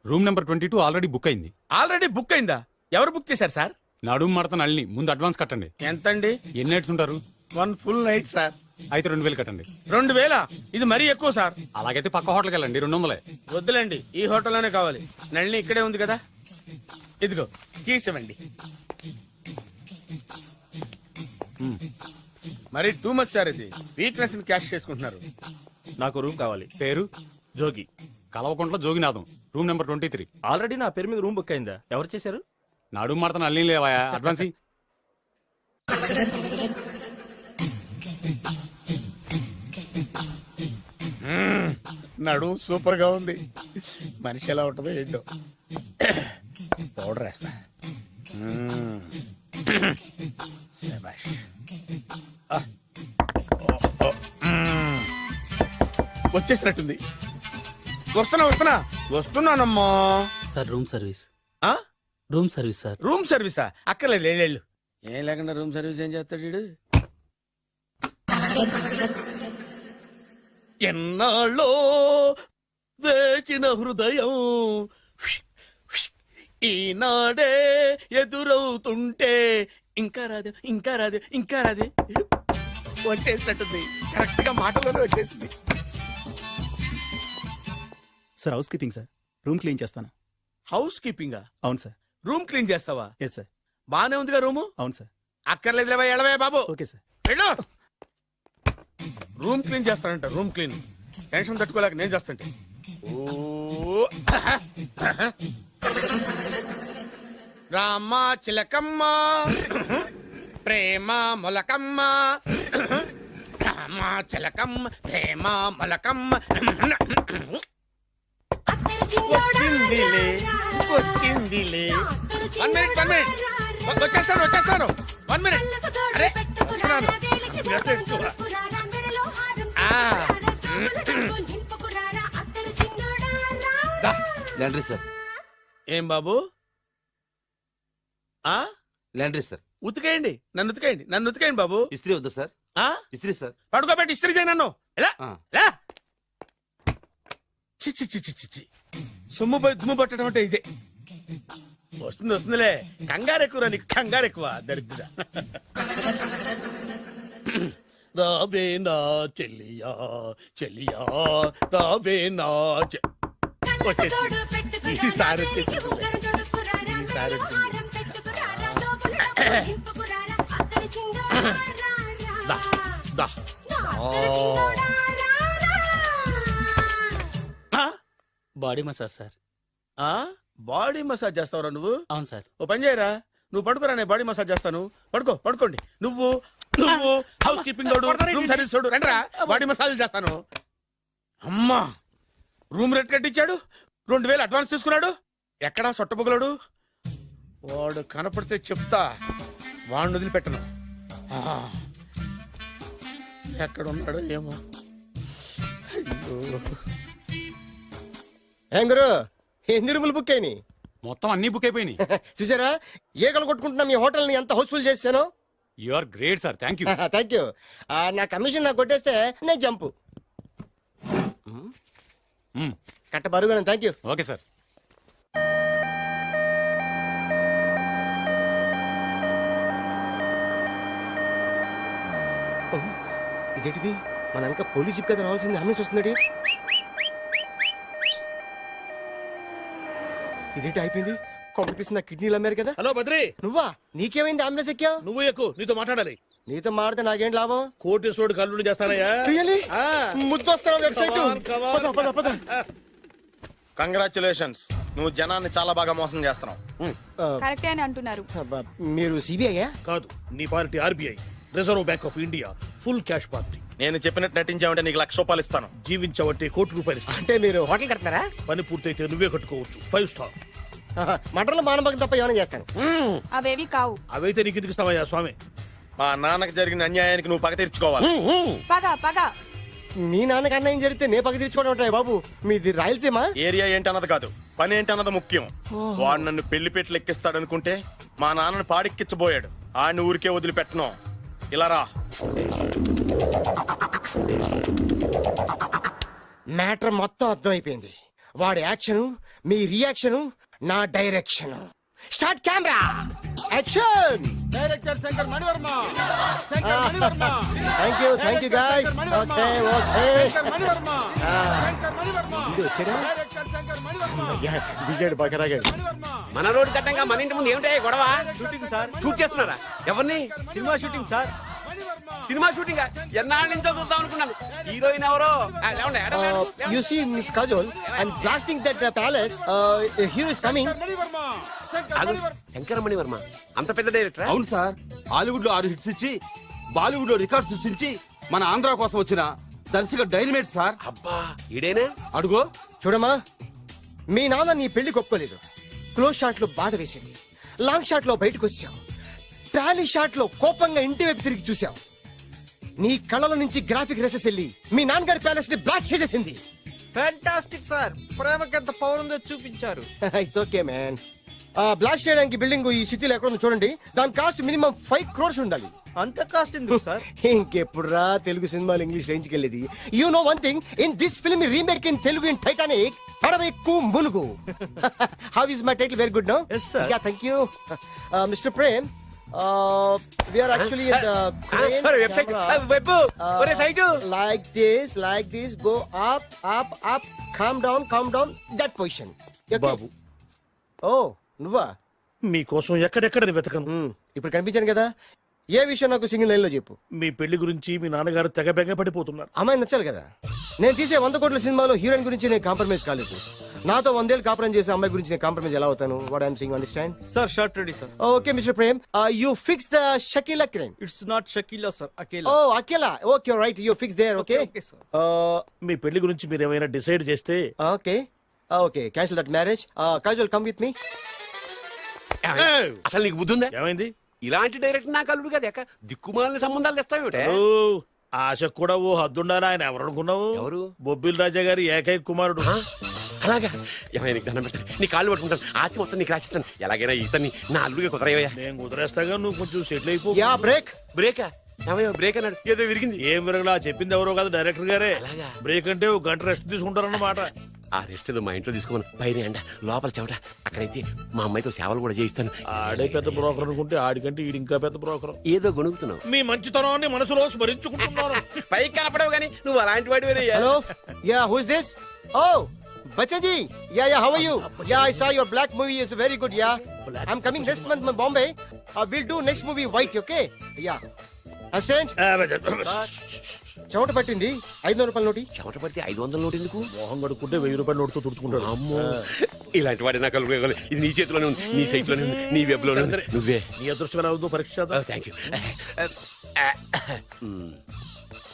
Room number 22 already book అయింది. ఆల్రెడీ బుక్ అయిందా? ఎవరు బుక్ చేశారు సార్? నడుము మడత నల్ని. ముందు అడ్వాన్స్ కట్టండి. ఎంతండి? ఎన్ని నైట్స్ ఉంటారు? 1 full night సార్. అయితే 2000 కట్టండి. 2000? ఇది మరీ ఎక్కువ సార్. అలాగైతే పక్క హోటల్కి వెళ్ళండి, 200. వద్దులేండి, ఈ హోటల్లోనే కావాలి. నళిని ఇక్కడే ఉంది కదా. ఇదిగో కీస్ ఇవ్వండి. మరి టూ మచ్ సార్, ఇది వీక్నెస్ క్యాష్ చేసుకుంటున్నారు. నాకు రూమ్ కావాలి. పేరు? Jogi. Kalavakuntla Joginatham. Room number 23. Already నా పేరు మీద రూమ్ బుక్ అయిందా? ఎవరు చేశారు? నడుము మడత నల్ని లేవా? అడ్వాన్స్ ఇయ్యి. నడు సూపర్ గా ఉంది. మనిషి ఎలా ఉంటుందో ఏంటో. పౌడర్ వేస్తా. శభాష్. వచ్చేసినట్టుంది. వస్తున్నానమ్మా. Sir room service. ఆ? Room service sir. రూమ్ సర్వీసా? అక్కర్లేదు, లేళ్ళు. ఏం లేకుండా రూమ్ సర్వీస్ ఏం చేస్తాడు వీడు? ఎన్నాళ్ళో వేచిన హృదయం ఈనాడే ఎదురవుతుంటే ఇంకా రాదు, ఇంకా రాదు, ఇంకా రాదు. వచ్చేసినట్టుంది. కరెక్ట్ గా మాటలోనే వచ్చేసింది. Sir housekeeping sir. Room clean చేస్తాను. హౌస్ కీపింగా? అవును సార్. రూమ్ క్లీన్ చేస్తావా? Yes sir. బానే ఉందిగా రూము? అవును సార్. అక్కర్లేదులేవా, ఎడవే బాబు. Okay sir. వెళ్ళు. రూమ్ క్లీన్ చేస్తానంట. Room clean. టెన్షన్ తట్టుకోలేక నేను చేస్తాంటే. ఓ రామ చిలకమ్మ ప్రేమ మొలకమ్మ, రామ చిలకమ్మ ప్రేమ మొలకమ్మ. వచ్చిందిలే, వచ్చిందిలే. 1 minute, 1 minute. వచ్చేస్తాను. 1 minute. అరే వస్తున్నాను. Laundry sir. ఏం బాబు? Laundry sir. ఉతికేయండి, నన్ను ఉతికేయండి బాబు. ఇస్త్రీ వద్దా సార్? ఇస్త్రీ సార్. పడుకోబెట్టి ఇస్త్రీ చేయి నన్ను. ఎలా చిచ్చి సొమ్ము పోయి దుమ్ము పట్టడం అంటే ఇదే. వస్తుంది వస్తుందిలే, కంగారు ఎక్కువ నీకు, కంగారు ఎక్కువ దరిద్ర. రావే నా చెల్లియా చెల్లియా రావే నా వచ్చేసింది. ఈసారి వచ్చేసింది. ఈసారి వచ్చింది. దా, దా. Body massage sir. Body massage చేస్తావురా నువ్వు? అవును సార్. ఓ పని చేయరా, నువ్వు పడుకోరా, నేను బాడీ మసాజ్ చేస్తాను. పడుకోండి. నువ్వు హౌస్ కీపింగ్ తోడు, రూమ్ సర్వీస్ తోడు, రండిరా బాడీ మసాజ్ చేస్తాను. అమ్మా, రూమ్ రేట్ కట్టించాడు, 2000 అడ్వాన్స్ తీసుకున్నాడు. ఎక్కడా సొట్టబుగలాడు? వాడు కనపడితే చెప్తా, వాడిని వదిలిపెట్టను. ఎక్కడ ఉన్నాడో ఏమో. ఏం గురు, ఎన్ని రూములు బుక్ అయినాయి? మొత్తం అన్ని బుక్ అయిపోయినాయి. చూసారా, ఈగలు కొట్టుకుంటున్నా మీ హోటల్ ని ఎంత హౌస్ఫుల్ చేశాను. You are great sir, thank you. Thank you. నా కమిషన్ నాకు కొట్టేస్తే నేను జంపు కట్ట బరుగా. Thank you. Okay sir. ఇదేంటిది, మన వెనక పోలీస్ జిప్ కదా రావాల్సింది, ఆమె వస్తున్నాడు. ఇదేంటి అయిపోయింది, కాంపిటీషన్ నా కిడ్నీలు అమ్మారు కదా. హలో బద్రి, నువ్వా? నీకేమైంది, అంబులెన్స్ ఎక్కావు? నువ్వు ఎక్కువ, నీతో మాట్లాడాలి. నీతో మాడితే నాకేం లాభం? కోటేశ్వరుడు కల్లుడు చేస్తానయ్యా. ముద్దొస్తారా వెబ్సైట్? కంగ్రాచులేషన్స్, నువ్వు జనాన్ని చాలా బాగా మోసం చేస్తున్నావు. కరెక్టే అని అంటున్నారు. మీరు సిబిఐయా? కాదు, నీ party RBI, reserve bank of India, full cash party. నేను చెప్పినట్టు నటించావంటే నీకు ₹1,00,000 ఇస్తాను. జీవించవంటే ₹1,00,00,000 ఇస్తాను. అంటే మీరు హోటల్ కడతారా? పని పూర్తయితే నువ్వే కట్టుకోవచ్చు, 5 స్టార్. మటన్లో మానభంగం తప్ప ఏమైనా చేస్తాను. అవేవి కావు. అవైతే నీకు ఎందుకు ఇస్తావయ్యా స్వామి? మా నాన్నకి జరిగిన అన్యాయానికి నువ్వు పగ తీర్చుకోవాలి. పగ మీ నాన్నకి అన్యాయం జరిగితే నే పక్క తీర్చుకోవడం ఉంటాయి బాబు. మీది రాయలసీమ. ఏరియా ఏంటన్నది కాదు, పని ఏంటన్నది ముఖ్యం. వాడు నన్ను పెళ్లి పెట్లు ఎక్కిస్తాడనుకుంటే మా నాన్నను పాడెక్కించబోయాడు. ఆడిని ఊరికే వదిలిపెట్టను. ఇలా రా. మ్యాటర్ మొత్తం అర్థమైపోయింది. వాడి యాక్షన్, మీ రియాక్షన్, నా direction. Start camera, action. Director Shankar Mani Varma. Thank you guys. Okay దిగాడు బాగా రాగాడు. మన రోడ్డు కట్టంగా మన ఇంటి ముందు ఏమిటాయి గొడవ? Shooting sir. షూట్ చేస్తున్నారా? ఎవరిని? Cinema shooting sir. Cinema shooting ఎన్నాళ్ళ నుంచో చూద్దాం అనుకున్నాను. హీరోయిన్ ఎవరో? You see Miss Kajol, I'm blasting that palace. Hero is coming. Shankara Mani Varma అంత పెద్ద డైరెక్టర్? అవును సార్, హాలీవుడ్ లో 6 హిట్స్ ఇచ్చి బాలీవుడ్ లో రికార్డ్ సృష్టించి మన ఆంధ్ర కోసం వచ్చిన దర్శక డైనమేట్ సార్. అబ్బా, ఈడేనా? అడుగో. చూడమ్మా, మీ నాన్న నీ పెళ్లి ఒప్పుకోలేదు. క్లోజ్ షాట్ లో బాధ వేసింది, లాంగ్ షాట్ లో బయటకు వచ్చావు, ట్రాలీ షాట్ లో కోపంగా ఇంటి వైపు తిరిగి చూసావు. నీ కళ్ళల నుంచి గ్రాఫిక్ రెసెస్ వెళ్ళి మీ నాన్నగారి ప్యాలెస్ ని బ్లాస్ట్ చేసేసింది. ఫ్యాంటాస్టిక్ సార్, ప్రేమకి ఎంత పవర్ ఉందో చూపించారు. It's okay man. బ్లాస్ట్ చేయడానికి బిల్డింగ్ ఈ సిటీలో ఎక్కడ ఉందో చూడండి. దాని కాస్ట్ మినిమం 5 crores ఉండాలి. అంత కాస్ట్ ఎందుకు సార్? ఇంకెప్పుడు రా తెలుగు సినిమాలు ఇంగ్లీష్ రేంజ్ కి వెళ్ళేది. You know one thing, in this film remake in Telugu in Titanic, పడవెక్కు మునుగు. How is my title? Very good no. Yes, sir. Yeah, thank you. Mister Prem, we are actually in the crane website, camera. web, ఒరే site. like this, go up, calm down, that position. Okay? బాబు, Oh, నువ్వా? మీకోసం ఎక్కడెక్కడ వెతకను. ఇప్పుడు కనిపించాను కదా. ఏ విషయం నాకు single line లో చెప్పు. మీ పెళ్లి గురించి మీ నాన్నగారు తెగ బెంగ పడిపోతున్నారు. అమ్మాయి నచ్చాలి కదా. నేను తీసే 100 కోట్ల సినిమాలో హీరోయిన్ గురించి నేను కాంప్రమైజ్ కాలేదు. నాతో 100 ఏళ్ళు కాపురం చేసే అమ్మాయి గురించి నేను కాంప్రమైజ్ ఎలా అవుతాను? What I'm saying, understand? Sir shot ready sir. Okay mister Prem, you fix the Shakeela crime. It's not Shakeela sir, Akela. Oh Akela, okay right, you fix there. Okay sir. మీ పెళ్లి గురించి మీరు ఏమైనా డిసైడ్ చేస్తే okay cancel that marriage. Kajal, come with me. అసలు నీకు బుద్ధి ఉందా? ఏమైంది? ఇలాంటి డైరెక్టర్ నాకు అల్లుడు కదా, దిక్కుమాలని సంబంధాలు తెస్తావేమిటే? ఆశకు కూడా ఓ హద్దుండాలి. ఆయన ఎవరు అనుకున్నావు? ఎవరు? బొబ్బిల్ రాజా గారి ఏకైక కుమారుడు. అలాగా? ఏమైనా నీకు దండం పెడతాను, నీ కాళ్ళు పట్టుకుంటాను, ఆస్తి మొత్తం నీకు రాసిస్తాను. ఎలాగైనా ఇతన్ని నా అల్లుడిగా కుదరయ్యా. నేను కుదిరేస్తాగా, నువ్వు కొంచెం సెటిల్ అయిపో. Yeah, break. బ్రేకా? ఏమయ్యో బ్రేక్ అన్నాడు, ఏదో విరిగింది. ఏం విరగలా? చెప్పింది ఎవరో కాదు, డైరెక్టర్ గారే. అలాగా? బ్రేక్ అంటే ఒక గంట రెస్ట్ తీసుకుంటారన్నమాట. ఆ రెస్ట్ ఏదో మా ఇంట్లో తీసుకోమని పైన ఎండ లోపల చెమట అక్కడైతే మా అమ్మాయితో సేవలు కూడా చేయిస్తాను. ఆడే పెద్ద బ్రోకర్ అనుకుంటే ఆడికంటే ఈడు ఇంకా పెద్ద బ్రోకర్. ఏదో గొణుగుతున్నావు. మీ మంచితనాన్ని మనసులో స్మరించుకుంటున్నాను. పైకి కనపడవు కానీ నువ్వు అలాంటి వాడివేనయ్యా. Hello yeah who is this oh Bachchaji yeah yeah how are you yeah I saw your Black movie is very good yeah I am coming next month in Bombay. We'll do next movie white, okay? Yeah. Assistant? చెమట పట్టింది 500 రూపాయల నోటి. చెమట పడితే 500 note ఎందుకు? మోహం కడుక్కుంటే 1000 రూపాయల నోటుతో తుడుచుకుంటాడు. అమ్మో ఇలాంటి వాడి నాకు ఇది నీ చేతిలోనే ఉంది, నీ సైట్ లోనే ఉంది, నీ వెబ్ లోనే ఉంది. నువ్వే నీ అదృష్టం ఎలా ఉందో పరీక్ష చేద్దాం. Thank you.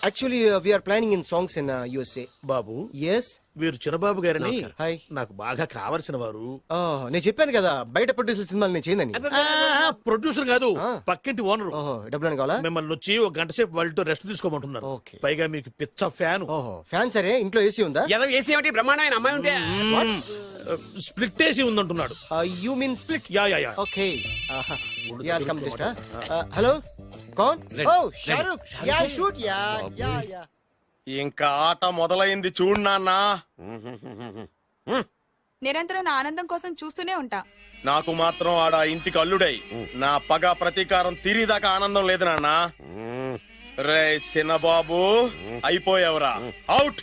Actually, we are planning in songs in USA. Babu Yes. వీరు చిన్నబాబు గారని హాయ్. నాకు బాగా కావలసిన వారు. నేను చెప్పాను కదా బయట ప్రొడ్యూసర్ సినిమాలు నేను చేయదని. ప్రొడ్యూసర్ కాదు, పక్కింటి ఓనర్. ఓహో డబ్బులు కావాలా? మిమ్మల్ని వచ్చి ఒక గంట సేపు వాళ్ళతో రెస్ట్ తీసుకోమంటున్నారు. Okay. పైగా మీకు పిచ్చ ఫ్యాన్. ఓహో ఫ్యాన్ సరే ఇంట్లో ఏసీ ఉందా? ఏదో ఏసీ ఏమిటి బ్రహ్మాండమైన అమ్మాయి ఉంటే స్ప్లిట్ ఏసీ ఉందంటున్నాడు. You mean split? Yeah yeah yeah. Okay. Yeah, come just. Hello? कौन? Oh, Shahrukh. Yeah, shoot. Yeah. ఇంకా ఆట మొదలైంది చూడు నాన్న. నిరంతరం నా ఆనందం కోసం చూస్తూనే ఉంటా. నాకు మాత్రం ఆడ ఇంటికి అల్లుడై నా పగ ప్రతీకారం తీరిదాకా ఆనందం లేదు నాన్న. రే సినబాబు అయిపోయావురా, అవుట్.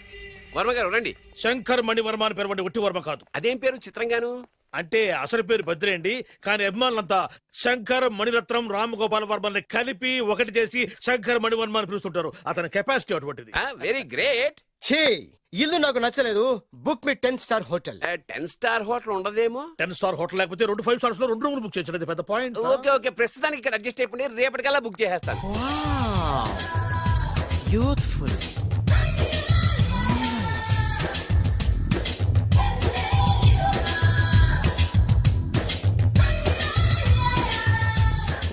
వర్మ గారు రండి. శంకర్ మణివర్మ అని పేరు ఒట్టి వర్మ కాదు. అదేం పేరు చిత్రంగాను? అంటే అసలు పేరు భద్రే అండి, కానీ అభిమానులంతా శంకర్ మణిరత్నం రామగోపాల్ వర్మని కలిపి ఒకటి చేసి శంకర్ మణివర్మ అని పిలుస్తుంటారు. అతని కెపాసిటీ అటువంటిది. Very great. ఛీ ఇల్లు నాకు నచ్చలేదు. బుక్ మీ 10 స్టార్ హోటల్. 10 స్టార్ హోటల్ ఉండదేమో. 10 స్టార్ హోటల్ లేకపోతే 2 5 స్టార్స్ లో 2 రూములు బుక్ చేయొచ్చు. పెద్ద పాయింట్. ఓకే ఓకే ప్రస్తుతానికి ఇక్కడ అడ్జస్ట్ అయిపోయి రేపటికల్లా బుక్ చేసేస్తాను. బ్యూటిఫుల్.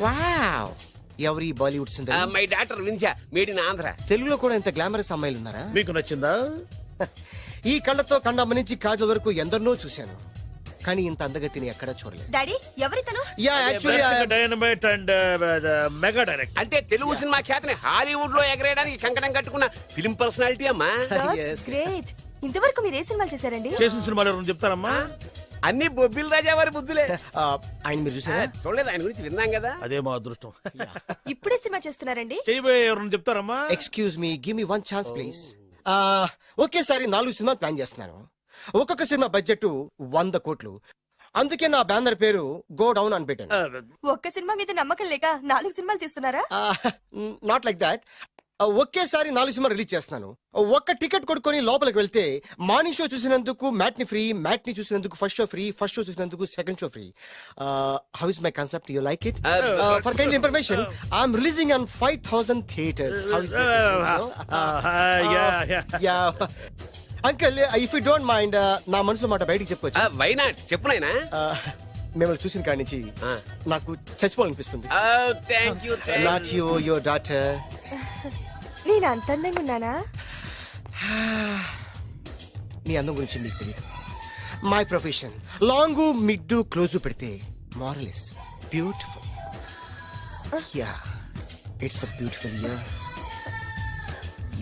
వావ్ ఎవరి బాలీవుడ్ సుందరి? మై డాక్టర్ విన్సా, మేడ్ ఇన్ ఆంధ్ర. తెలుగులో కూడా ఇంత గ్లామరస్ అమ్మాయిలు ఉన్నారా? మీకు నచ్చిందా? ఈ కళ్ళతో కండమ్మ నుంచి కాజల్ వరకు ఎందరినో చూశాను, కానీ ఇంత అందగతిని ఎక్కడా చూడలేదు. డాడీ ఎవరితను? Yeah actually dynamite and mega direct. అంటే తెలుగు సినిమా ఖ్యాతిని హాలీవుడ్ లో ఎగరేయడానికి కంకణం కట్టుకున్న ఫిల్మ్ పర్సనాలిటీ అమ్మా. గ్రేట్. ఇంతవరకు మీరు ఏ సినిమాలు చేశారండి? చేసిన సినిమాలు ఎవరు చెప్తారమ్మా? అన్ని బొబ్బిల్ రాజా వారి బుద్ధులే. ఆయన మీరు చూసారా? చూడలేదు, ఆయన గురించి విన్నాం కదా. అదే మా అదృష్టం. ఇప్పుడే సినిమా చేస్తున్నారండి? చేయబోయే ఎవరు చెప్తారమ్మా? Excuse me, give me 1 chance please. ఒకేసారి 4 సినిమా ప్లాన్ చేస్తున్నాను. ఒక్కొక్క సినిమా బడ్జెట్ 100 కోట్లు. అందుకే నా బ్యానర్ పేరు గో డౌన్ అని పెట్టాను. ఒక్క సినిమా మీద నమ్మకం లేక 4 సినిమాలు తీస్తున్నారా? Not like that. ఒకేసారి 4 సినిమా రిలీజ్ చేస్తున్నాను. ఒక్క టికెట్ కొనుక్కొని లోపలికి వెళ్తే మార్నింగ్ షో చూసినందుకు మ్యాట్ని ఫ్రీ, మ్యాట్ని చూసినందుకు first show free, first show చూసినందుకు second show free. How is my concept? You like it? For kind information I'm releasing on 5000 theatres. How is that? Uncle if you don't mind నా మనసులో మాట బయటికి చెప్పుకోవచ్చు? Why not? చెప్పు నాయనా. మిమ్మల్ని చూసిన కాడి నుంచి నాకు చచ్చిపోవాలనిపిస్తుంది. Thank you. Not you, your daughter. నేను అంత అందంగా ఉన్నానా? నీ అందం గురించి నీకు తెలియదు. My profession long mid close పెడితే moral is beautiful. Yeah it's a beautiful year.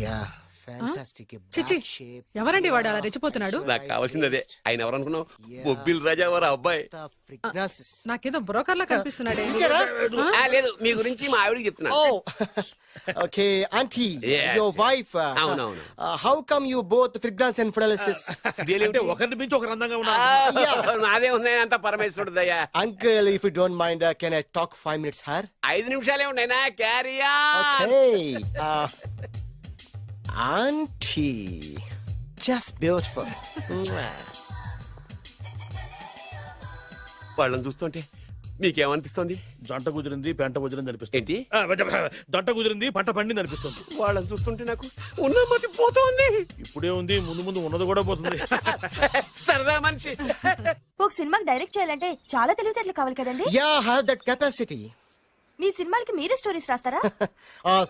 Yeah fantastic. చిచి ఎవరండి వాడు అలా రెచ్చిపోతున్నాడు? నాకు కావాల్సింది అదే. ఆయన ఎవరు అనుకున్నావు? బొబ్బిల్ రాజా వారు అబ్బాయి. నాకేదో బ్రోకర్ లా కనిపిస్తున్నాడే. లేదు, మీ గురించి మా ఆవిడకి చెప్తున్నా. Okay auntie, Yes, your wife. అవునవును. How come you both fragrance and fidelities? అంటే ఒకరిని మించి ఒకరు అందంగా ఉన్నారు. నాదే ఉన్నాయి అంత పరమేశ్వరుడు దయ్యా. Uncle if you don't mind can I talk 5 minutes her? 5 నిమిషాలే ఉన్నాయినా. Carry on. Okay Auntie, just beautiful. వాళ్ళని చూస్తుంటే మీకేమనిపిస్తుంది? జంట కుదిరింది పెంట కుదిరింది అనిపిస్తుంది. ఏంటి? జంట కుదిరింది పంట పండింది అనిపిస్తుంది. వాళ్ళని చూస్తుంటే నాకు ఉన్న మతి పోతుంది. ఇప్పుడే ఉంది, ముందు ముందు ఉన్నది కూడా పోతుంది. సరదా మనిషి. ఒక సినిమాకి డైరెక్ట్ చేయాలంటే చాలా తెలివితేటలు కావాలి కదండి? Yeah, have that capacity. మీ సినిమాలకి మీరే స్టోరీస్ రాస్తారా?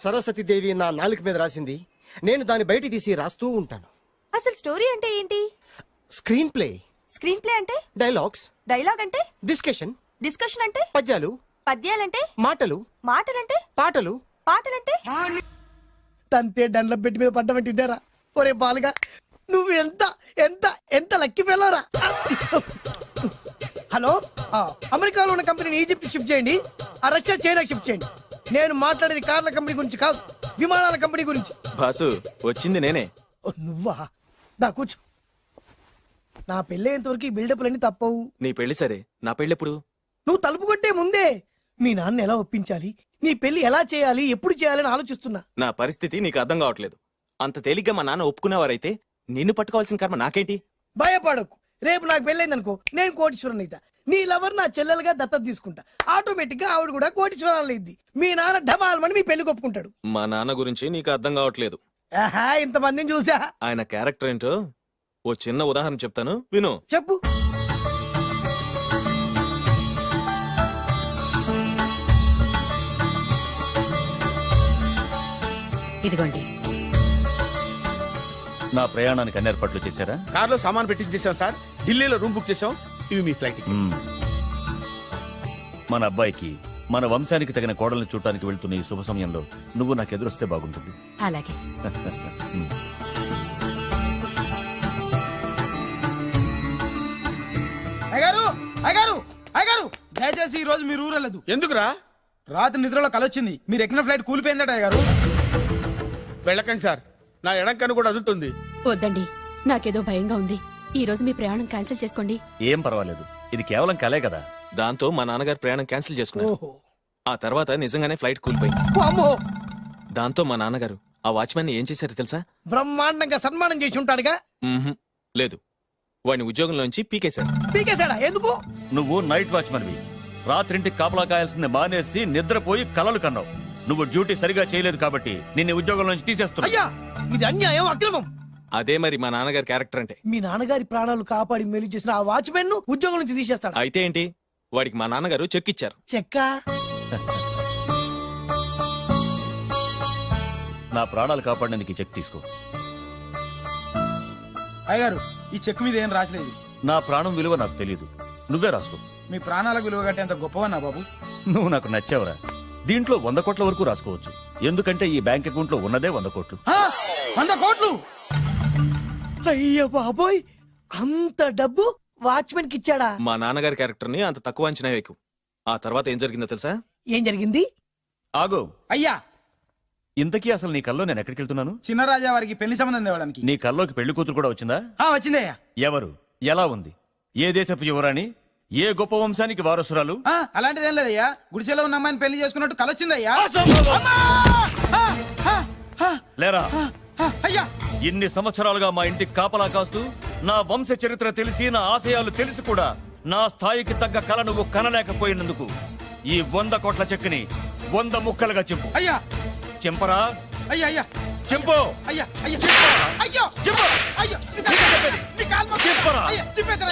సరస్వతి దేవి నా నాలుక మీద రాసింది, నేను దాన్ని బయట తీసి రాస్తూ ఉంటాను. అసలు స్టోరీ అంటే ఏంటి? Screen play. స్క్రీన్ ప్లే అంటే? డైలాగ్స్. డైలాగ్ అంటే? డిస్కషన్. డిస్కషన్ అంటే? పద్యాలు. పద్యాలంటే? మాటలు. మాటలంటే? పాటలు. పాటలంటే? తంతే దండ్ల పెట్టి మీద పడ్డమంటే ఇద్దరా? ఒరే బాలుగా నువ్వు ఎంత ఎంత ఎంత లక్కీ ఫెలోరా. హలో, అమెరికాలో ఉన్న కంపెనీని ఈజిప్ట్ షిఫ్ట్ చేయండి, ఆ రష్యా చైనా షిఫ్ట్ చేయండి. నేను మాట్లాడేది కార్ల కంపెనీ గురించి కాదు, విమానాల కంపెనీ గురించి. బాసు వచ్చింది నేనే. ఓ, నువ్వా? దా కూర్చో. నా పెళ్ళేంతవరకు ఈ బిల్డప్లన్నీ తప్పవు. నీ పెళ్లి సరే, నా పెళ్ళెప్పుడు? నువ్వు తలుపు కొట్టే ముందే మీ నాన్న ఎలా ఒప్పించాలి, నీ పెళ్లి ఎలా చేయాలి, ఎప్పుడు చేయాలని ఆలోచిస్తున్నా. నా పరిస్థితి నీకు అర్థం కావట్లేదు. అంత తేలిగ్గా మా నాన్న ఒప్పుకునేవారైతే నిన్ను పట్టుకోవాల్సిన కర్మ నాకేంటి? భయపడకు, రేపు నాకు పెళ్ళైందనుకో నేను కోటీశ్వరుని అయితా. నీ లవర్ నా చెల్లెలుగా దత్తత తీసుకుంటా. ఆటోమేటిక్ గా ఆవిడ కూడా కోటీశ్వరాలు అయింది. మీ నాన్న ఢమాల్మని మీ పెళ్లి ఒప్పుకుంటాడు. మా నాన్న గురించి నీకు అర్థం కావట్లేదు. ఆహా, ఇంతమందిని చూసా. ఆయన క్యారెక్టర్ ఏంటో ఓ చిన్న ఉదాహరణ చెప్తాను, విను. చెప్పు. ఇదిగోండి. నా ప్రయాణానికి అన్ని ఏర్పాట్లు చేశారా? కార్లో సామాన్ పెట్టించేసాం సార్, ఢిల్లీలో రూమ్ బుక్ చేసాం. ఇవి మీ ఫ్లైట్ టికెట్స్. మన అబ్బాయికి మన వంశానికి తగిన కోడల్ని చూడటానికి వెళ్తున్న ఈ శుభ సమయంలో నువ్వు నాకు ఎదురొస్తే బాగుంటుంది. అలాగే. అయ్యగారు, అయ్యగారు, అయ్యగారు, దయచేసి ఈ రోజు మీరు ఊరెళ్ళదు. ఎందుకురా? రాత్రి నిద్రలో కలొచ్చింది, మీరు ఎక్కిన ఫ్లైట్ కూలిపోయిందట. అయ్యగారు వెళ్ళకండి సార్, నా ఎడంకన్ను కూడా వదులుతుంది. వద్దండి, నాకేదో భయంగా ఉంది. ఈ రోజు మీ ప్రయాణం క్యాన్సిల్ చేసుకోండి. ఏం పర్వాలేదు, ఇది కేవలం కలే కదా. దాంతో మా నాన్నగారు ప్రయాణం క్యాన్సిల్ చేసుకున్నారు. ఓహో. ఆ తర్వాత నిజంగానే ఫ్లైట్ కూలిపోయింది. అమ్మో, దాంతో మా నాన్నగారు ఆ వాచ్మెన్ ఏం చేశారో తెలుసా? బ్రహ్మాండంగా సన్మానం చేసి ఉంటాడుగా. మ్మ్హ్. లేదు, వాడిని ఉద్యోగంలోంచి పీకేశారు. పీకేశాడా? ఎందుకు? నువ్వు నైట్ వాచ్మన్వి, రాత్రింటికి కాపలా కాయాల్సింది మానేసి నిద్రపోయి కలలు కన్నావు. నువ్వు డ్యూటీ సరిగా చేయలేదు కాబట్టి నిన్ను ఉద్యోగం నుంచి తీసేస్తున్నా. అయ్యా, ఇది అన్యాయం, అక్రమం. అదే మరి మా నాన్నగారి క్యారెక్టర్ అంటే. మీ నాన్నగారి ప్రాణాలు కాపాడి మేలు చేసిన ఆ వాచ్మెన్ ను ఉద్యోగం నుంచి తీసేస్తాడు. అయితే ఏంటి, వాడికి మా నాన్నగారు చెక్ ఇచ్చారు. చెక్క? నా ప్రాణాలు కాపాడడానికి చెక్ తీసుకో. అయ్యగారు, ఈ చెక్ మీద ఏం రాసలేదు. నా ప్రాణం విలువ నాకు తెలియదు, నువ్వే రాసుకో. మీ ప్రాణాలకు విలువ కట్టేంత గొప్పవన్నా బాబు. నువ్వు నాకు నచ్చావురా. దీంట్లో 100 కోట్ల వరకు రాసుకోవచ్చు, ఎందుకంటే ఈ బ్యాంక్ అకౌంట్ లో ఉన్నదే 100 కోట్లు. 100 కోట్లు? అయ్య బాబోయ్, అంత డబ్బు వాచ్మెన్ కి ఇచ్చాడా? మా నాన్నగారి క్యారెక్టర్ ని అంత తక్కువ అంచనా వేయకు. ఆ తర్వాత ఏం జరిగిందో తెలుసా? ఏం జరిగింది? ఆగో. అయ్యా, ఇంతకీ అసలు నీ కల్లో నేను ఎక్కడికి వెళ్తున్నాను? చిన్నరాజా వారికి పెళ్లి సంబంధం తేవడానికి. నీ కల్లోకి పెళ్లి కూతురు కూడా వచ్చిందా? వచ్చిందయ్యా. ఎవరు? ఎలా ఉంది? ఏ దేశపు యువరాణి? ఏ గొప్ప వంశానికి వారసురాలు? అలాంటిదేం లేదయ్యా, గుడిసెలో ఉన్న అమ్మాయిని పెళ్లి చేసుకున్నట్టు కలొచ్చిందయ్యా. లేరా? అయ్యా, ఇన్ని సంవత్సరాలుగా మా ఇంటికి కాపలా కాస్తూ నా వంశ చరిత్ర తెలిసి నా ఆశయాలు తెలిసి కూడా నా స్థాయికి తగ్గ కళ నువ్వు కనలేకపోయినందుకు ఈ 100 కోట్ల చెక్కుని 100 ముక్కలుగా చెప్పు. అయ్యా. చెంపరా? అయ్యా, అయ్యా, చెంపు. అయ్యా, అయ్యా, అయ్యో, చెప్పు. అయ్యో, చెప్పరా?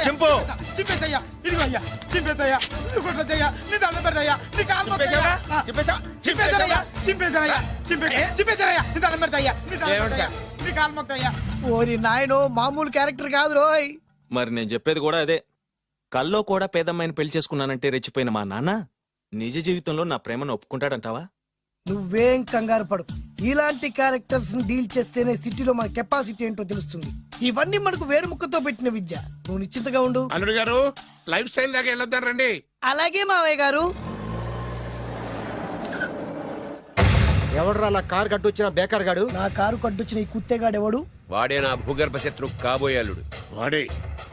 చెంపు. చింపేదయ్యా, ఇదిగో అయ్యా, చింపేదయ్యా, ఇది కొట్టదయ్యా, నీ దండం పెడదయ్యా, నీ కాలు మొక్కుదయ్యా. చింపేదయ్యా, చింపేదయ్యా, చింపేదయ్యా, నీ దండం పెడదయ్యా, నీ కాలు మొక్కుదయ్యా. ఓరి నాయనో, మామూలు క్యారెక్టర్ కాదు రోయ్. మరి నేను చెప్పేది కూడా అదే. కల్లో కూడా పేదమ్మాయిని పెళ్లి చేసుకున్నానంటే రెచ్చిపోయిన మా నాన్న నిజ జీవితంలో నా ప్రేమను ఒప్పుకుంటాడంటావా? నువ్వేం కంగారు పడు, ఇలాంటి క్యారెక్టర్స్ డీల్ చేస్తేనే సిటీలో మన కెపాసిటీ ఏంటో తెలుస్తుంది. ఇవన్నీ మనకు వేరు ముక్కతో పెట్టిన విద్య. నువ్వు నిశ్చింతగా ఉండు. అల్లుడు గారు, లైఫ్ స్టైల్ దాకా వెళ్ళొద్దాం రండి. అలాగే మావయ్య గారు. ఎవడరా నా కారు కట్టొచ్చిన బేకార్ గాడు? నా కారు కట్టొచ్చిన ఈ కుత్తేగాడు ఎవడు? వాడే నా భూగర్భ శత్రు కాబోయే అల్లుడు. వాడే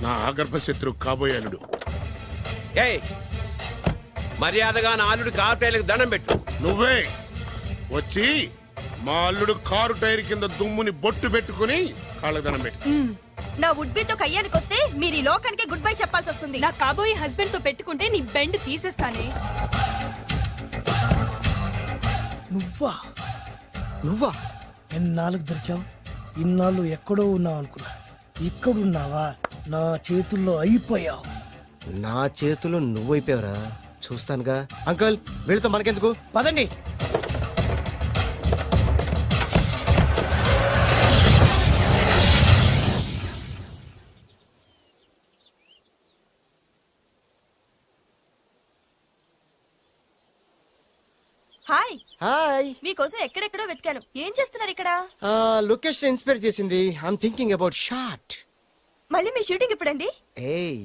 నా ఆగర్భ శత్రు కాబోయే అల్లుడు. ఏయ్, మర్యాదగా నా అల్లుడు కారు టైర్లకు దండం పెట్టు. నువ్వే వచ్చి మా అల్లుడు కారు టైర్ కింద దుమ్ముని బొట్టు పెట్టుకుని కాళ్ళ దండం పెట్టు. నా వుడ్బితో కయ్యానికి వస్తే మీరు ఈ లోకానికి గుడ్ బై చెప్పాల్సి వస్తుంది. నా కాబోయే హస్బెండ్ తో పెట్టుకుంటే నీ బెండ్ తీసేస్తానే. నువ్వా? నువ్వా? ఎన్నాళ్ళకు దొరికావు? ఇన్నాళ్ళు ఎక్కడో ఉన్నావు అనుకున్నా, ఇక్కడున్నావా? నా చేతుల్లో అయిపోయావు. నా చేతులు నువ్వైపోయావురా, చూస్తానుగా. అంకల్, వీళ్ళతో మనకెందుకు, పదండి. హాయ్. హాయ్. మీకోసం ఎక్కడెక్కడో వెతికాను. ఏం చేస్తున్నారు ఇక్కడ? లొకేషన్ ఇన్స్పైర్ చేసింది. I'm thinking about short. మళ్ళీ మీ షూటింగ్ ఎప్పుడండి? ఏయ్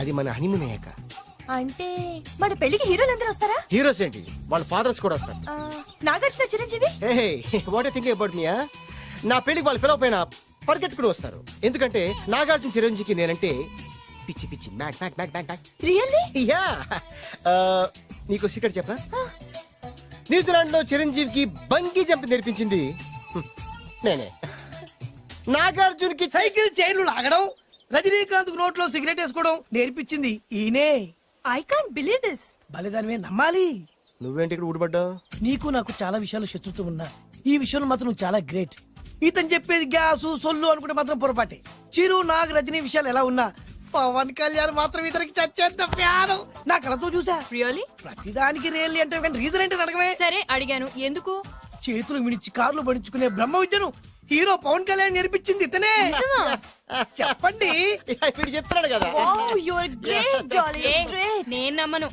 అది మన హనీమూన్ అయ్యాక. అంటే మన పెళ్లికి హీరోలందరూ వస్తారా? హీరోస్ ఏంటి, వాళ్ళ ఫాదర్స్ కూడా వస్తారు. Nagarjuna, Chiranjeevi. What thinking about me? నా పెళ్లికి వాళ్ళు పిలవ పైన పరిగెట్టుకుని వస్తారు. ఎందుకంటే నాగార్జున చిరంజీవికి నేనంటే పిచ్చి పిచ్చి మ్యాట్ మ్యాట్ మ్యాట్ మ్యాట్ మ్యాట్. రియల్లీ? యా. నీకు సీక్రెట్ చెప్పా? న్యూజిలాండ్ లో చిరంజీవికి బంగీ జంప్ నేర్పించింది నేనే. నాగార్జున్ కి సైకిల్ చైన్లు లాగడం, రజనీకాంత్ నోట్లో సిగరెట్ వేసుకోవడం నేర్పించింది ఈయనే. I can't believe this. బలిదానమే నమ్మాలి. నువ్వేంటి ఇక్కడ ఊడిపడ్డావు? నీకు నాకు చాలా విషయాలు శత్రుత్వం ఉన్నా ఈ విషయంలో మాత్రం నువ్వు చాలా గ్రేట్. ఇతను చెప్పేది గ్యాసు సొల్లు అనుకుంటే మాత్రం పొరపాటే. చిరు, నాగ్, రజనీ విషయాలు ఎలా ఉన్నా పవన్ కళ్యాణ్ మాత్రం ఇతనికి చచ్చేంత ప్యారం నా కళతో చూసా. రియల్లీ? ప్రతిదానికి రియల్లీ అంటే కానీ రీజన్ ఏంటి అడగమే. సరే అడిగాను, ఎందుకు? చేతులు మిడిచి కార్లు పడించుకునే బ్రహ్మ విద్యను హీరో పవన్ కళ్యాణ్ నేర్పించింది ఇతనే. చెప్పండి. ఇప్పుడు చెప్తున్నాడు కదా. నేను నమ్మను.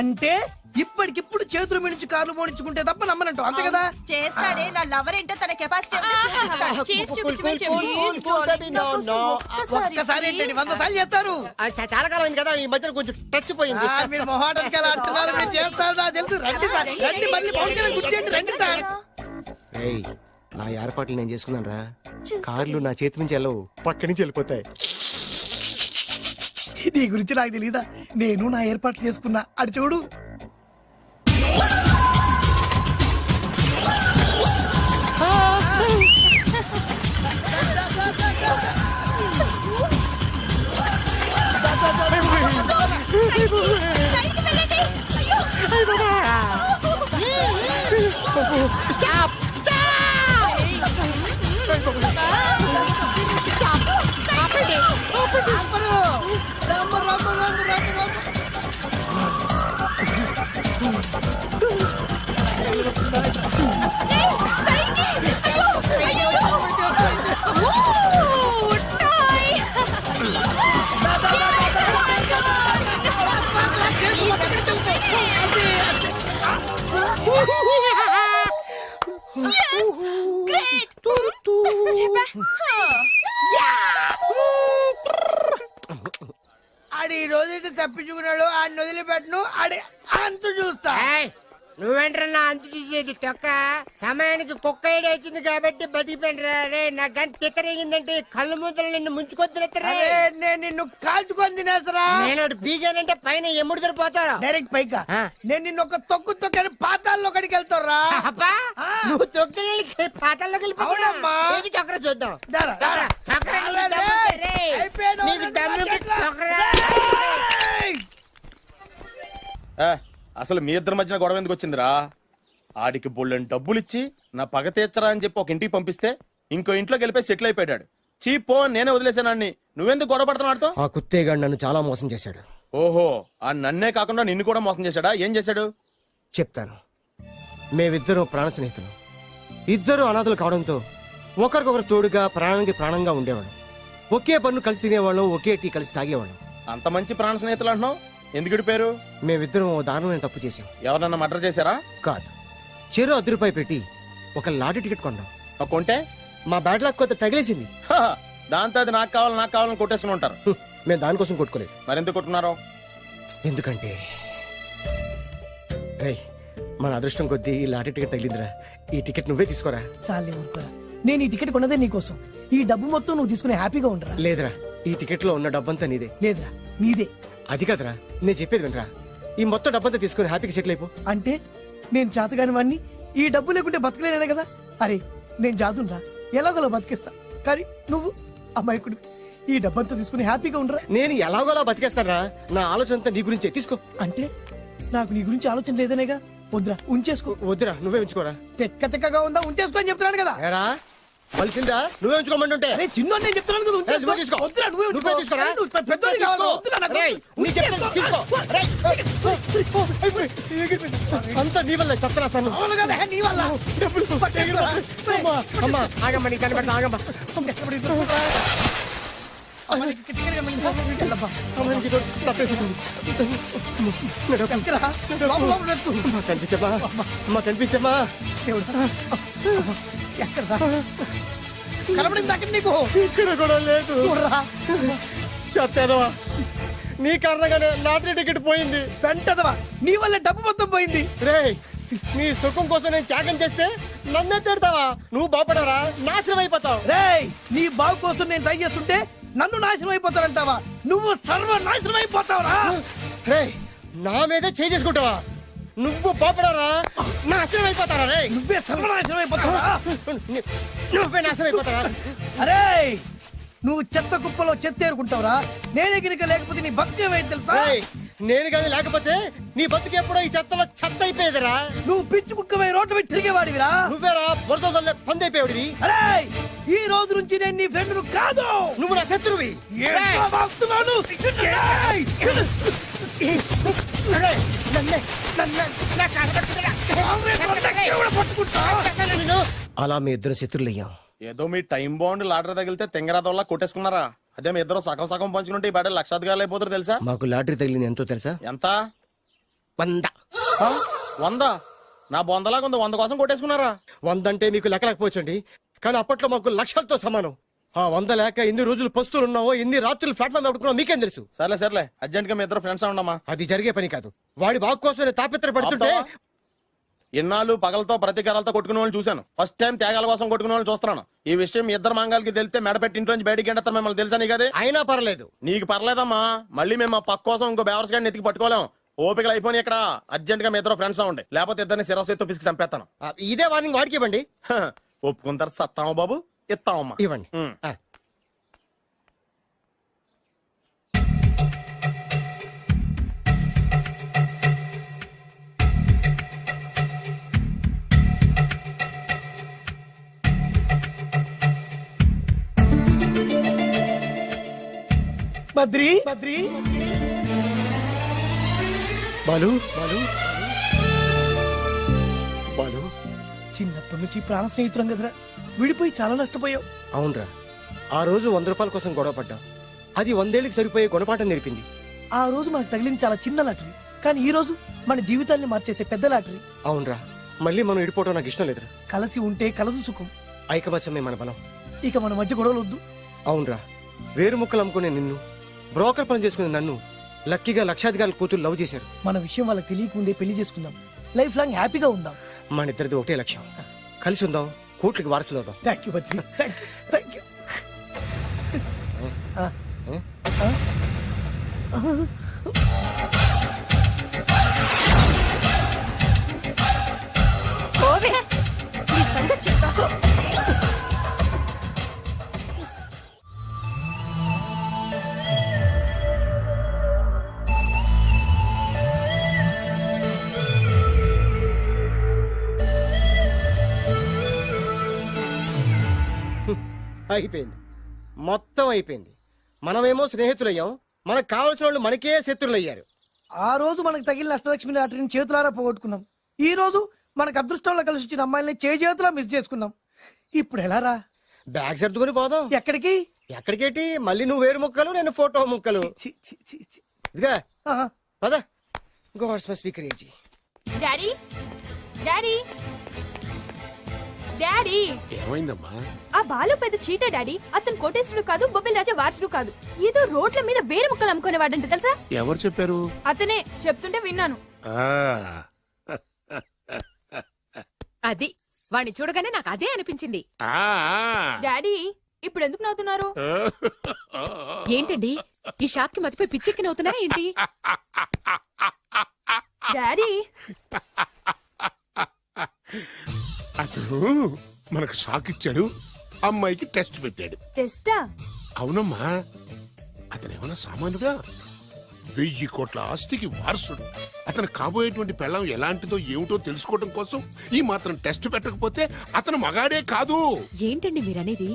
అంటే ఇప్పటికిప్పుడు చేతులు మిడిచి కార్లు పోనించుకుంటే తప్ప నమ్మనంటావు, అంతే కదా? చేస్తాడే నా లవర్ ఏంటో తన కెపాసిటీ ఒక్కసారి ఏంటండి 100 సార్లు చేస్తారు. చాలా కాలం అయింది కదా, ఈ మధ్యన కొంచెం టచ్ పోయింది. మీరు మొహాటానికి ఎలా అంటున్నారు? మీరు చేస్తారు నాకు తెలుసు. రండి సార్, రండి, మళ్ళీ పవన్ కళ్యాణ్ గుర్తు చేయండి. రండి సార్. ఏయ్, నా ఏర్పాట్లు నేను చేసుకున్నాను రా. కార్లు నా చేతి నుంచి వెళ్ళవు, పక్క నుంచి వెళ్ళిపోతాయి. నీ గురించి నాకు తెలీదా? నేను నా ఏర్పాట్లు చేసుకున్నా. అటు చూడు. ఆడి ఈ రోజైతే తప్పించుకున్నాడు, ఆడిని వదిలిపెట్టను. ఆడి అంత చూస్తా. నువ్వేంట్రన్నా అంత చూసేది తొక్క? సమయానికి కుక్క ఏడి వచ్చింది కాబట్టి బతికిపోయినరా రే. నా గంట తిక్కరేగిందంటే కళ్ళు ముద్దలు నిన్ను ముంచుకొద్దురా. నేను నిన్ను కాల్చుకొని తినేసరా. నేను బీగానంటే పైన ఎముడు దొరిపోతారా? డైరెక్ట్ పైగా నేను నిన్ను ఒక తొక్కు తొక్కని పాతాల్లో కడికి వెళ్తారా. నువ్వు తొక్కి పాతాల్లోకి అవునమ్మా. చక్ర చూద్దాం. అసలు మీ ఇద్దరి మధ్యన గొడవ ఎందుకు వచ్చిందిరా? ఆడికి బొళ్ళని డబ్బులు ఇచ్చి నా పగ తీర్చరా అని చెప్పి ఒక ఇంటికి పంపిస్తే ఇంకో ఇంట్లోకి వెళ్ళిపోయి సెటిల్ అయిపోయాడు. చీపో నేనే వదిలేసానాన్ని. నువ్వెందుకు గొడవ పడుతున్నాడుతో? ఆ కుత్తేగాడు నన్ను చాలా మోసం చేశాడు. ఓహో, ఆ నన్నే కాకుండా నిన్ను కూడా మోసం చేశాడా? ఏం చేశాడు చెప్తాను. మేమిద్దరం ప్రాణ స్నేహితులు. ఇద్దరు అనాథలు కావడంతో ఒకరికొకరు తోడుగా ప్రాణానికి ప్రాణంగా ఉండేవాళ్ళం. ఒకే పన్ను కలిసి తినేవాళ్ళం, ఒకే టీ కలిసి తాగేవాళ్ళం. అంత మంచి ప్రాణ స్నేహితులు అంటున్నావు, ఎందుకు విడిపోయారు? మేమిద్దరం దారుణమైన తప్పు చేశాం. ఎవరన్నా మర్డర్ చేశారా? కాదు, చెరో ₹10 పెట్టి ఒక లాటరీ టికెట్ కొన్నాం. కొంటే మా బ్యాడ్ లక్ కొత్త తగిలేసింది. దాంతో అది నాకు కావాలని కొట్టేసుకుని ఉంటారు. మేము దానికోసం కొట్టుకోలేదు. మరెందుకు కొట్టుకున్నారు? ఎందుకంటే మన అదృష్టం కొద్దీ ఈ లాటరీ టికెట్ తగిలిందిరా. ఈ టికెట్ నువ్వే తీసుకోరా. చాలే ఊరుకోరా. నేను ఈ టికెట్ కొన్నదే నీకోసం. ఈ డబ్బు మొత్తం నువ్వు తీసుకుని హ్యాపీగా ఉండరా. లేదురా, ఈ టికెట్ లో ఉన్న డబ్బంతా నీదే. లేదురా, నీదే. అది కాదురా, నేను చెప్పేది వినరా. ఈ మొత్తం డబ్బంతా తీసుకుని హ్యాపీగా సెటిల్ అయిపో. అంటే నేను చేతగాని వాడిని, ఈ డబ్బు లేకుంటే బతకలేనే కదా. అరే నేను జాతునరా, ఎలాగోలా బతికేస్తా. కానీ నువ్వు అమాయకుడు. ఈ డబ్బంతా తీసుకుని హ్యాపీగా ఉండరా. నేను ఎలాగోలా బతికేస్తారా. నా ఆలోచన అంతా నీ గురించే. తీసుకో. అంటే నాకు నీ గురించి ఆలోచన లేదనేగా. వద్దురా, ఉంచేసుకో. వద్దురా, నువ్వే ఉంచుకోరా. తెక్కగా ఉందా, ఉంచేసుకో అని చెప్తున్నాను కదా. ఏరా కలిసిందా? నువ్వే ఉంచుకోమంటుంటే. అరే చిన్న నేను చెప్తున్నాను కదా, ఉంచేసుకో. తీసుకో. వద్దురా, నువ్వే తీసుకోరా. పెద్దోని కావాలి. వద్దురా నాకు. నీ చెప్తాను, తీసుకో. అంతా నీ వల్ల చెప్తాను. అవును కదా, నీ వల్ల. అమ్మా ఆగమ్మ, నీ కనిపెట్టిన ఆగమ్మ. ఎక్కడ కనబడింది అక్కడ నీకు ఇక్కడ కూడా లేదు. చూడరా. చెత్తేదవా, నీ కారణంగానే లాటరీ టికెట్ పోయింది. వెంటదవా, నీ వల్ల డబ్బు మొత్తం పోయింది. రేయ్, నీ సుఖం కోసం నేను త్యాగం చేస్తే నన్నే తిడతావా? నువ్వు బాగుపడరా, నాశనం అయిపోతావు. రేయ్, నీ బాగు కోసం నేను ట్రై చేస్తుంటే నన్ను నాశనం అయిపోతానంటావా? నువ్వు సర్వ నాశనం అయిపోతావురా. రేయ్, నా మీదే చేసుకుంటావా? నువ్వు బాగుపడరా, నాశనం అయిపోతారా? రే, నువ్వే సర్వనాశనం అయిపోతావా? నువ్వే నాశనం అయిపోతారా? అరే, నువ్వు చెత్త కుప్పలో చెత్త ఏరుకుంటావురా. నేనే గినక లేకపోతే నీ బతుకేమైంది తెలుసా? రేయ్, నేను కాదు లేకపోతే నీ బతుకు ఎప్పుడో ఈ చెత్తలో చెత్త అయిపోయేదిరా. నువ్వు పిచ్చి కుక్కమై రోడ్డు మీద తిరిగేవాడివిరా. నువ్వేరా బురదలే పంది అయిపోయాడివి. అరే, ఈ రోజు నుంచి నేను నీ ఫ్రెండ్ కాదు, నువ్వు నా శత్రువి. ఏంట్రా వాగుతున్నావు? ఏయ్! రేయ్, అలా మీ ఇద్దరు శత్రులయ్యాం. ఏదో మీ టైం బాండ్ లాటరీ తగిలితే తెంగరాత వల్ల కొట్టేసుకున్నారా? అదే మీ ఇద్దరు సగం సగం పంచుకుంటే ఈ బయట లక్షాధికారులు అయిపోతారు తెలుసా? మాకు లాటరీ తగిలింది ఎంతో తెలుసా? ఎంత? 100. 100? నా బొందలాగా ఉంది, 100 కోసం కొట్టేసుకున్నారా? 100 అంటే మీకు లెక్కలేకపోవచ్చండి, కానీ అప్పట్లో మాకు లక్షలతో సమానం. ఆ 100 లేక ఎన్ని రోజులు పస్తులు ఉన్నావో, ఎన్ని రాత్రులు ప్లాట్ఫామ్ పెట్టుకున్నావు మీకేం తెలుసు? సర్లే అర్జెంట్ గా మీ ఇద్దరు ఫ్రెండ్స్ ఉండమ్మా. అది జరిగే పని కాదు. వాడి బాగు కోసం తాపిత్ర పడుతుంటే ఇన్నాళ్ళు పగలతో ప్రతీకారాలతో కొట్టుకునే వాళ్ళు చూశాను. ఫస్ట్ టైం త్యాగాల కోసం కొట్టుకునే వాళ్ళు చూస్తున్నాను. ఈ విషయం మీ ఇద్దరు మంగాలకి తెలిస్తే మెడపెట్టి ఇంట్లోంచి బయటికి ఎండతారు. మిమ్మల్ని తెలుసా నీకు? అదే అయినా పర్లేదు. నీకు పర్లేదమ్మా, మళ్ళీ మేము మా పక్క కోసం ఇంకో బేవర్స్ గాడిని ఎత్తికి పట్టుకోలేం. ఓపికలు అయిపోయి ఇక్కడ అర్జెంట్ గా మీ ఇద్దరు ఫ్రెండ్స్ అవ్వండి, లేకపోతే ఇద్దరిని శిరస్సుతో పిసికి చంపేస్తాను. ఇదే వార్నింగ్ వాడికి ఇవ్వండి. ఒప్పుకుంటారు సత్తామా బాబు? ఇస్తామమ్మా, ఇవ్వండి. బద్రి బాలు చిన్నప్పటి నుంచి ప్రాణ స్నేహితులం కదరా, విడిపోయి చాలా నష్టపోయావు. అవునరా, ఆ రోజు 100 రూపాయల కోసం గొడవ పడ్డాం. అది 100 ఏళ్ళకి సరిపోయే గుణపాఠం నేర్పింది. ఆ రోజు మనకు తగిలింది చాలా చిన్న లాటరీ, కానీ ఈ రోజు మన జీవితాన్ని మార్చేసే పెద్ద లాటరీ. అవునరా, మళ్ళీ మనం విడిపోవడం నాకు ఇష్టం లేదురా. కలిసి ఉంటే కలదు సుఖం. ఐకమత్యమే మన బలం. ఇక మన మధ్య గొడవలు వద్దు. అవునరా, వేరు ముక్కలు అమ్ముకునే నిన్ను, బ్రోకర్ పని చేసుకునే నన్ను లక్కీగా లక్షాధికారుల కూతురు లవ్ చేశారు. మన విషయం వాళ్ళకి తెలియకముందే పెళ్లి చేసుకుందాం, లైఫ్ లాంగ్ హ్యాపీగా ఉందాం. మన ఇద్దరిది ఒకటే లక్ష్యం, కలిసి ఉందాం, కోట్లకి వారసులు అవుదాం. Thank you Badri, thank you. ఓవే, ఈ సంగతి చెప్తా. అయిపోయింది, మొత్తం అయిపోయింది. మనమేమో స్నేహితులయ్యాం, మనకు కావాల్సిన వాళ్ళు మనకే శత్రులయ్యారు. ఆ రోజు మనకు తగిలిన అష్టలక్ష్మి లాటరీని చేతులారా పోగొట్టుకున్నాం. ఈ రోజు మనకు అదృష్టంలో కలిసి వచ్చిన అమ్మాయిల్ని చేతులా మిస్ చేసుకున్నాం. ఇప్పుడు ఎలా రా? బ్యాగ్ సర్దుకొని పోదాం. ఎక్కడికి? ఎక్కడికేటి? మళ్ళీ నువ్వు వేరు ముక్కలు, నేను ఫోటో ముక్కలు. ఇదిగా పద. God's must be crazy. Daddy daddy daddy, ఏమైందమ్మా? ఆ బాలు పెద్ద చీట డాడీ. అతను కోటేశ్వరుడు కాదు, బొబ్బిల్ రాజా వారసుడు కాదు. ఏదో రోడ్ల మీద వేరే ముక్కలు అమ్ముకునేవాడంట తెలుసా? ఎవరు చెప్పారు? అతనే చెప్తుంటే విన్నాను. అది వాణ్ణి చూడగానే నాకు అదే అనిపించింది. డాడీ, ఇప్పుడు ఎందుకు నవ్వుతున్నారు? ఏంటండి ఈ షాక్ కి మతిపోయి పిచ్చెక్కి నవ్వుతున్నారా ఏంటి? డాడీ, అతను మనకు షాక్ ఇచ్చాడు, అమ్మాయికి టెస్ట్ పెట్టాడు. టెస్టా? అవునమ్మా, అతనేమన్నా సామాన్యుడా? 1000 కోట్ల ఆస్తికి వారసుడు. అతను కాబోయేటువంటి పెళ్ళం ఎలాంటిదో ఏమిటో తెలుసుకోవడం కోసం ఈ మాత్రం టెస్ట్ పెట్టకపోతే అతను మగాడే కాదు. ఏంటండి మీరనేది?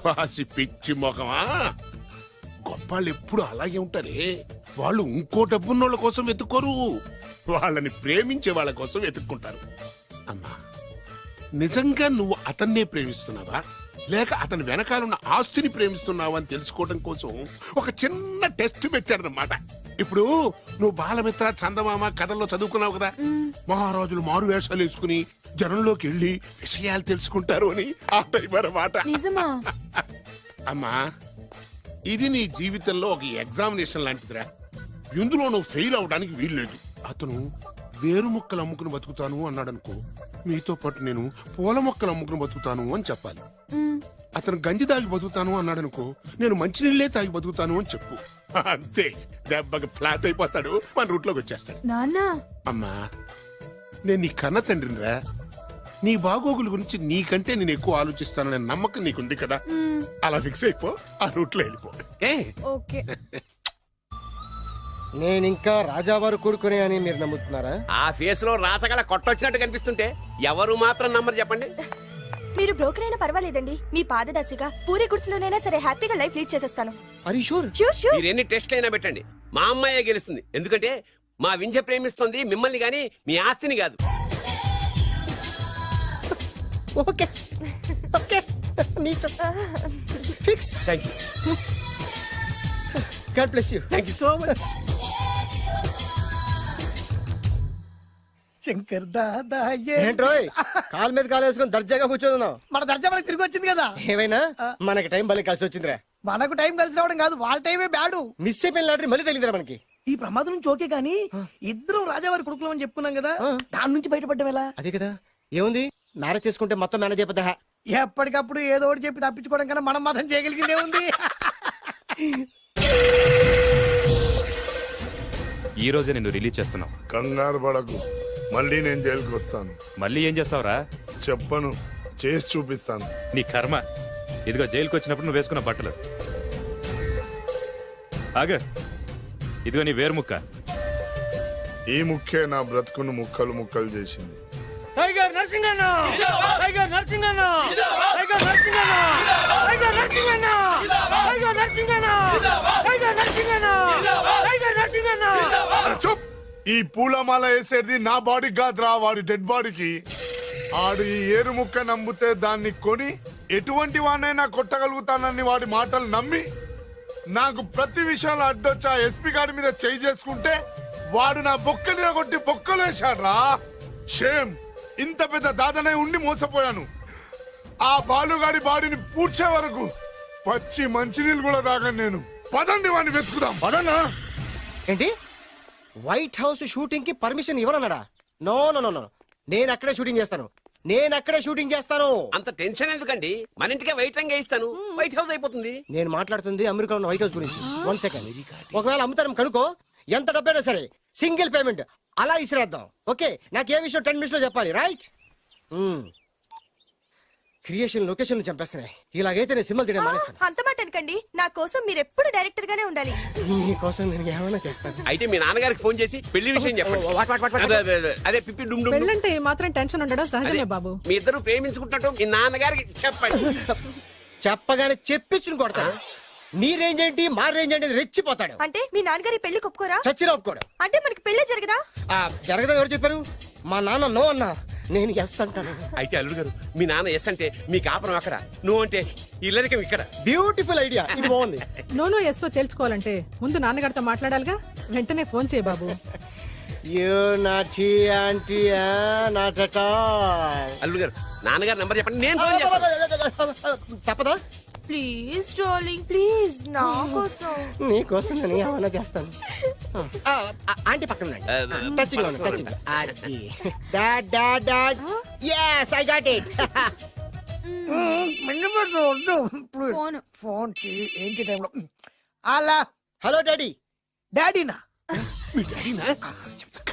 వాసి పిచ్చి మొఖమా, గొప్పాళ్ళు ఎప్పుడు అలాగే ఉంటారే. వాళ్ళు ఇంకో డబ్బున్నోళ్ళ కోసం వెతుక్కోరు, వాళ్ళని ప్రేమించే వాళ్ళ కోసం వెతుక్కుంటారు. అమ్మా, నిజంగా నువ్వు అతన్నే ప్రేమిస్తున్నావా లేక అతని వెనకాలన్న ఆస్తిని ప్రేమిస్తున్నావా అని తెలుసుకోవడం కోసం ఒక చిన్న టెస్ట్ పెట్టాడనమాట. ఇప్పుడు నువ్వు బాలమిత్ర చందమామ కథల్లో చదువుకున్నావు కదా, మహారాజులు మారు వేషాలు వేసుకుని జనంలోకి వెళ్ళి విషయాలు తెలుసుకుంటారు అని ఆ టైప్ అన్నమాట. నిజమా? అమ్మా, ఇది నీ జీవితంలో ఒక ఎగ్జామినేషన్ లాంటిదిరా. ఇందులో నువ్వు ఫెయిల్ అవడానికి వీల్లేదు. అతను వేరు మొక్కలు అమ్ముకుని బతుకుతాను అన్నాడు అనుకో, మీతో పాటు నేను పూల మొక్కలు అమ్ముకుని బతుకుతాను అని చెప్పాలి. అతను గంజి తాగి బతుకుతాను అన్నాడు అనుకో, నేను మంచినీళ్ళే తాగి బతుకుతాను అని చెప్పు. అంతే, దెబ్బకి ఫ్లాట్ అయిపోతాడు, మన రూట్లోకి వచ్చేస్తాడు. నాన్నా, అమ్మా, నేను నీ కన్న తండ్రినిరా. నీ బాగోగుల గురించి నీకంటే నేను ఎక్కువ ఆలోచిస్తాననే నమ్మకం నీకుంది కదా. అలా ఫిక్స్ అయిపో, ఆ రూట్లో వెళ్ళిపో. ఏ ఓకే. నేను ఇంకా రాజావారు కూడుకునే అని మీరు నమ్ముతున్నారా? ఆ ఫేస్ లో రాచగల కొట్టొచ్చినట్టు కనిపిస్తుంటే ఎవరు మాత్రం నమ్మరు చెప్పండి. మీరు బ్రోకర్ అయినా పర్వాలేదండి. మీ పాదదాసిగా పూరి గుడిసెలోనైనా సరే హ్యాపీగా లైఫ్ లీడ్ చేసేస్తాను. అరే షూర్. Sure sure. మీరు ఎన్ని టెస్ట్లు అయినా పెట్టండి, మా అమ్మాయే గెలుస్తుంది. ఎందుకంటే మా వింజ ప్రేమిస్తుంది మిమ్మల్ని గాని మీ ఆస్తిని కాదు. Okay okay, fix. Thank you. God bless you. Thank you so much. Shankar Dada ఏంట్రోయ్ కాలు మీద కాలు వేసుకొని దర్జాగా కూర్చోదున్నావు? మన దర్జా మనకి తిరిగి వచ్చింది కదా. ఏమైనా మనకి టైం భలే కలిసి వచ్చిందిరా. మనకు టైం కలిసి రావడం కాదు, వాళ్ళ టైమే బ్యాడు. మిస్ అయిపోయిన లాటరీ మళ్ళీ తెలియదురా మనకి. ఈ ప్రమాదం నుంచి ఓకే గానీ ఇద్దరం రాజావారి కొడుకులం అని చెప్పుకున్నాం కదా, దాని నుంచి బయటపడ్డం ఎలా? అదే కదా, ఏముంది మ్యారేజ్ చేసుకుంటే మొత్తం మేనేజ్ అయిపోతా. ఎప్పటికప్పుడు ఏదో ఒకటి చెప్పి తప్పించుకోవడం కన్నా మనం మాత్రం చేయగలిగిందే ఉంది. ఈ రోజే నిన్ను రిలీజ్ చేస్తున్నావు. కంగారు పడకు, మళ్ళీ నేను జైలుకి వస్తాను. మళ్ళీ ఏం చేస్తావురా? చెప్పను, చేసి చూపిస్తాను. నీ కర్మ. ఇదిగో జైలుకి వచ్చినప్పుడు నువ్వు వేసుకున్న బట్టలు. ఆగ, ఇదిగో నీ వేరు ముక్క. ఈ ముక్కే నా బ్రతుకును ముక్కలు ముక్కలు చేసింది. టైగర్ నరసింగన్న, టైగర్ నరసింగన్న, టైగర్ నరసింగన్న, టైగర్ నరసింగన్న, టైగర్ నరసింగన్న, టైగర్ నరసింగన్న, టైగర్ నరసింగన్న. చూప్! ఈ పూలమాల వేసేది నా బాడీ కాదురా, వాడి డెడ్ బాడీకి. ఆడు ఈ ఏరు ముక్క నమ్మితే దాన్ని కొని ఎటువంటి వాడినైనా కొట్టగలుగుతానని వాడి మాటలు నమ్మి నాకు ప్రతి విషయంలో అడ్డొచ్చా ఎస్పీ గారి మీద చేయి చేసుకుంటే వాడు నా బొక్కలు కొట్టి బొక్కలు వేశాడ్రా. షేమ్! ఇంత పెద్ద దాదనే ఉండి మోసపోయాను. ఆ బాలుగాడి బాడీని పూడ్చే వరకు పచ్చి మంచినీళ్ళు కూడా తాగను నేను. పదండి వాడిని వెతుకుదాం. పదన్నా. ఏంటి వైట్ హౌస్ షూటింగ్ కి పర్మిషన్ ఇవ్వరన్నాడా? నో నో నో నో, నేను అక్కడే షూటింగ్ చేస్తాను, నేను అక్కడే షూటింగ్ చేస్తాను. అంత టెన్షన్ ఎందుకండి, మన ఇంటికే వైట్ రంగే ఇస్తాను, వైట్ హౌస్ అయిపోతుంది. నేను మాట్లాడుతుంది అమెరికాలో ఉన్న వైట్ హౌస్ గురించి. 1 సెకండ్. ఒకవేళ అమ్ముతాను కనుకో, ఎంత డబ్బైనా సరే సింగిల్ పేమెంట్ అలా ఇసిరేద్దాం. ఓకే, నాకు ఏ విషయం 10 minutes లో చెప్పాలి, రైట్? Creation location చంపేస్తున్నాయి. ఇలాగైతే నేను సినిమాలు తీయడం మానేస్తాను. అంత మాట అనకండి. నా కోసం మీరు ఎప్పుడు డైరెక్టర్ గానే ఉండాలి. నీకోసం నేను ఏమైనా చేస్తాను. అయితే మీ నాన్నగారికి ఫోన్ చేసి పెళ్లి విషయం చెప్పండి. అదే పిప్పి డుమ్ డుమ్. పెళ్ళంటే మాత్రం టెన్షన్ ఉండడం సహజమే బాబు. మీ ఇద్దరు ప్రేమించుకుంటున్నట్టు మీ నాన్నగారికి చెప్పండి. చెప్పగానే చెప్పించుని కొడతాడు. మీ రేంజ్ ఏంటి మా రేంజ్ ఏంటి రెచ్చిపోతాడు. అంటే మీ నాన్నగారి పెళ్లి ఒప్పుకోరా? చచ్చినా ఒప్పుకోడు. అంటే మనకి పెళ్లి జరగదా? జరగదా? ఎవరు చెప్పారు? మా నాన్న నో అన్నా, నేను ఎస్ అంటాను. అయితే అల్లుడు గారు, మీ నాన్న ఎస్ అంటే మీ కాపురం అక్కడ, నువ్వు అంటే ఇల్లరికం ఇక్కడ. బ్యూటిఫుల్ ఐడియా, ఇది బాగుంది. నోనో ఎస్ఓ తెలుసుకోవాలంటే ముందు నాన్నగారితో మాట్లాడాలిగా. వెంటనే ఫోన్ చేయి బాబు. You naughty auntie not at all. అల్లుడు గారు, నాన్నగారు నంబర్ చెప్పండి, నేను ఫోన్ చేస్తాను. తప్పదా? ప్లీజ్ డార్లింగ్, ప్లీజ్ నా కోసం. నీకోసం నేను ఏమైనా చేస్తాను. ఆంటీ పక్కన touching touching. Dad dad dad, yes I got it. Phone phone ఏంటి టైంలో? అలా హలో డాడీ. డాడీనా? మీ డాడీనా?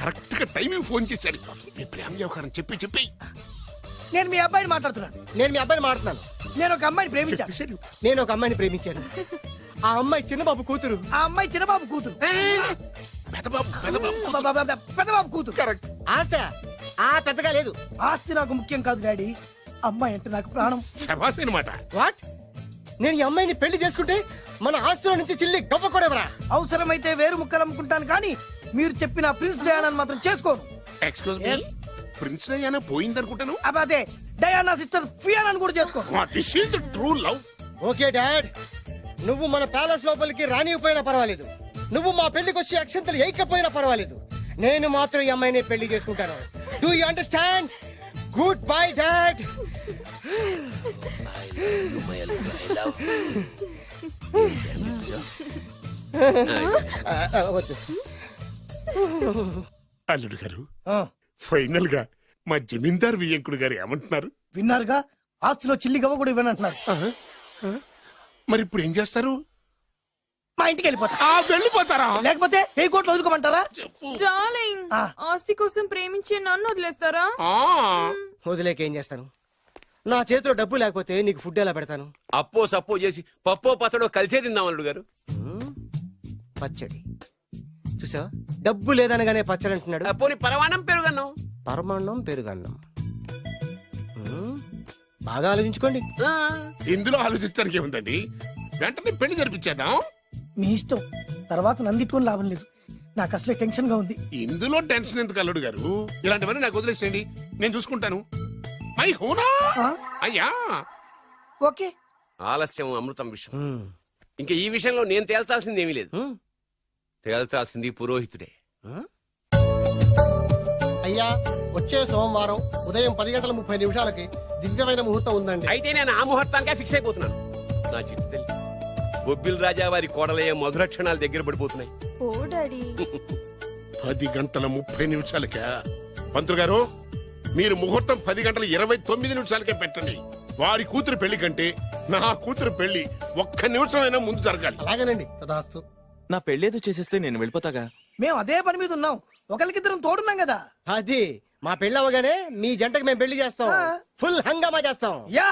కరెక్ట్ గా టైమింగ్ ఫోన్ చేశాడు. మీ ప్రేమ వ్యవహారం చెప్పి చెప్పి. నేను మీ అబ్బాయిని మాట్లాడుతున్నాను. నేను మీ అబ్బాయిని మాట్లాడుతున్నాను. నేను ఒక అమ్మాయిని ప్రేమించాను. నేను ఒక అమ్మాయిని ప్రేమించాను. ఆ అమ్మాయి చిన్నబాబు కూతురు. ఆ అమ్మాయి చిన్నబాబు కూతురు. పెద్దబాబు కూతురు. కరెక్ట్. ఆస్తి ఆ పెద్దగా లేదు. ఆస్తి నాకు ముఖ్యం కాదు డాడీ, అమ్మాయి అంటే నాకు ప్రాణం. శబాస్ అన్నమాట. వాట్? నేను ఈ అమ్మాయిని పెళ్లి చేసుకుంటే మన ఆస్తిలో నుంచి చిల్లి గొప్ప కూడా ఎవరా? అవసరమైతే వేరు ముక్కలు అమ్ముకుంటాను కానీ మీరు చెప్పిన ప్రిన్స్ డయానాని మాత్రం చేసుకోను. ఎక్స్క్యూజ్ మీ, ప్రిన్స్ డయానా పోయిందనుకుంటాను. అదే డయానా సిస్టర్ ఫియానాని కూడా చేసుకో. This is the true love. Okay dad, నువ్వు మన ప్యాలెస్ లోపలికి రానిపోయినా పర్వాలేదు, నువ్వు మా పెళ్లికి వచ్చి అక్షంతలు వేయకపోయినా పర్వాలేదు, నేను మాత్రం ఈ అమ్మాయిని పెళ్లి చేసుకుంటాను. Do you understand? Good bye dad. వద్దు. అల్లుడు గారు, ఫైనల్ గా మా జమీందార్ వియ్యంకుడు గారు ఏమంటున్నారు? విన్నారుగా, ఆస్తిలో చిల్లి గవ్వ కూడా ఇవ్వనంటున్నారు. మరి ఇప్పుడు ఏం చేస్తారు? మా ఇంటికి వెళ్ళిపోతా. వెళ్ళిపోతారా? లేకపోతే 1000 కోట్లు వదులుకోమంటారా? డార్లింగ్, ఆస్తి కోసం ప్రేమించే నన్ను వదిలేస్తారా? వదిలేకేం చేస్తాను? నా చేతిలో డబ్బు లేకపోతే నీకు ఫుడ్ ఎలా పెడతాను? అప్పో సప్పో చేసి పప్పో పచ్చడో కలిసే తిందాం అల్లుడు గారు. పచ్చడి చూసావా, డబ్బు లేదనగానే పచ్చడి అంటున్నాడు. పోనీ పరమాణం పెరుగన్నాం. పరమాన్నం పెరుగన్నం. బాగా ఆలోచించుకోండి. ఇందులో ఆలోచించడానికి ఏముందండి, వెంటనే పెళ్లి జరిపించేద్దాం. మీ ఇష్టం, తర్వాత నందిట్టుకొని లాభం లేదు. నాకు అసలే టెన్షన్ గా ఉంది. ఇందులో టెన్షన్ ఎందుకు అల్లుడు గారు? ఇలాంటివన్నీ నాకు వదిలేసేయండి, నేను చూసుకుంటాను. మై హూనా అయ్యా. ఓకే. ఆలస్యం అమృతం విషయం. ఇంకా ఈ విషయంలో నేను తేల్చాల్సింది ఏమీ లేదు. తేల్చాల్సింది పురోహితుడే. అయ్యా, వచ్చే సోమవారం ఉదయం 10:30 దివ్యమైన ముహూర్తం ఉందండి. అయితే నేను ఆ ముహూర్తానికే ఫిక్స్ అయిపోతున్నాను. నా చిట్టు తల్లి బొబ్బిల్ రాజా వారి కోడలయ్యే మధుర క్షణాలు దగ్గర పడిపోతున్నాయి. ఓ డాడీ, 10:30 పంతులు గారు, మీరు ముహూర్తం 10:29 పెట్టండి. వారి కూతురు పెళ్లి కంటే నా కూతురు పెళ్లి 1 నిమిషమైనా ముందు జరగాలి. అలాగేనండి, తదాస్తు. నా పెళ్ళేదో చేసేస్తే నేను వెళ్ళిపోతాగా. మేము అదే పని మీద ఉన్నాం, ఒకరికిద్దరం తోడున్నాం కదా. అది మా పెళ్ళి అవగానే మీ జంటకి మేము పెళ్లి చేస్తాం, ఫుల్ హంగామా చేస్తాం. యా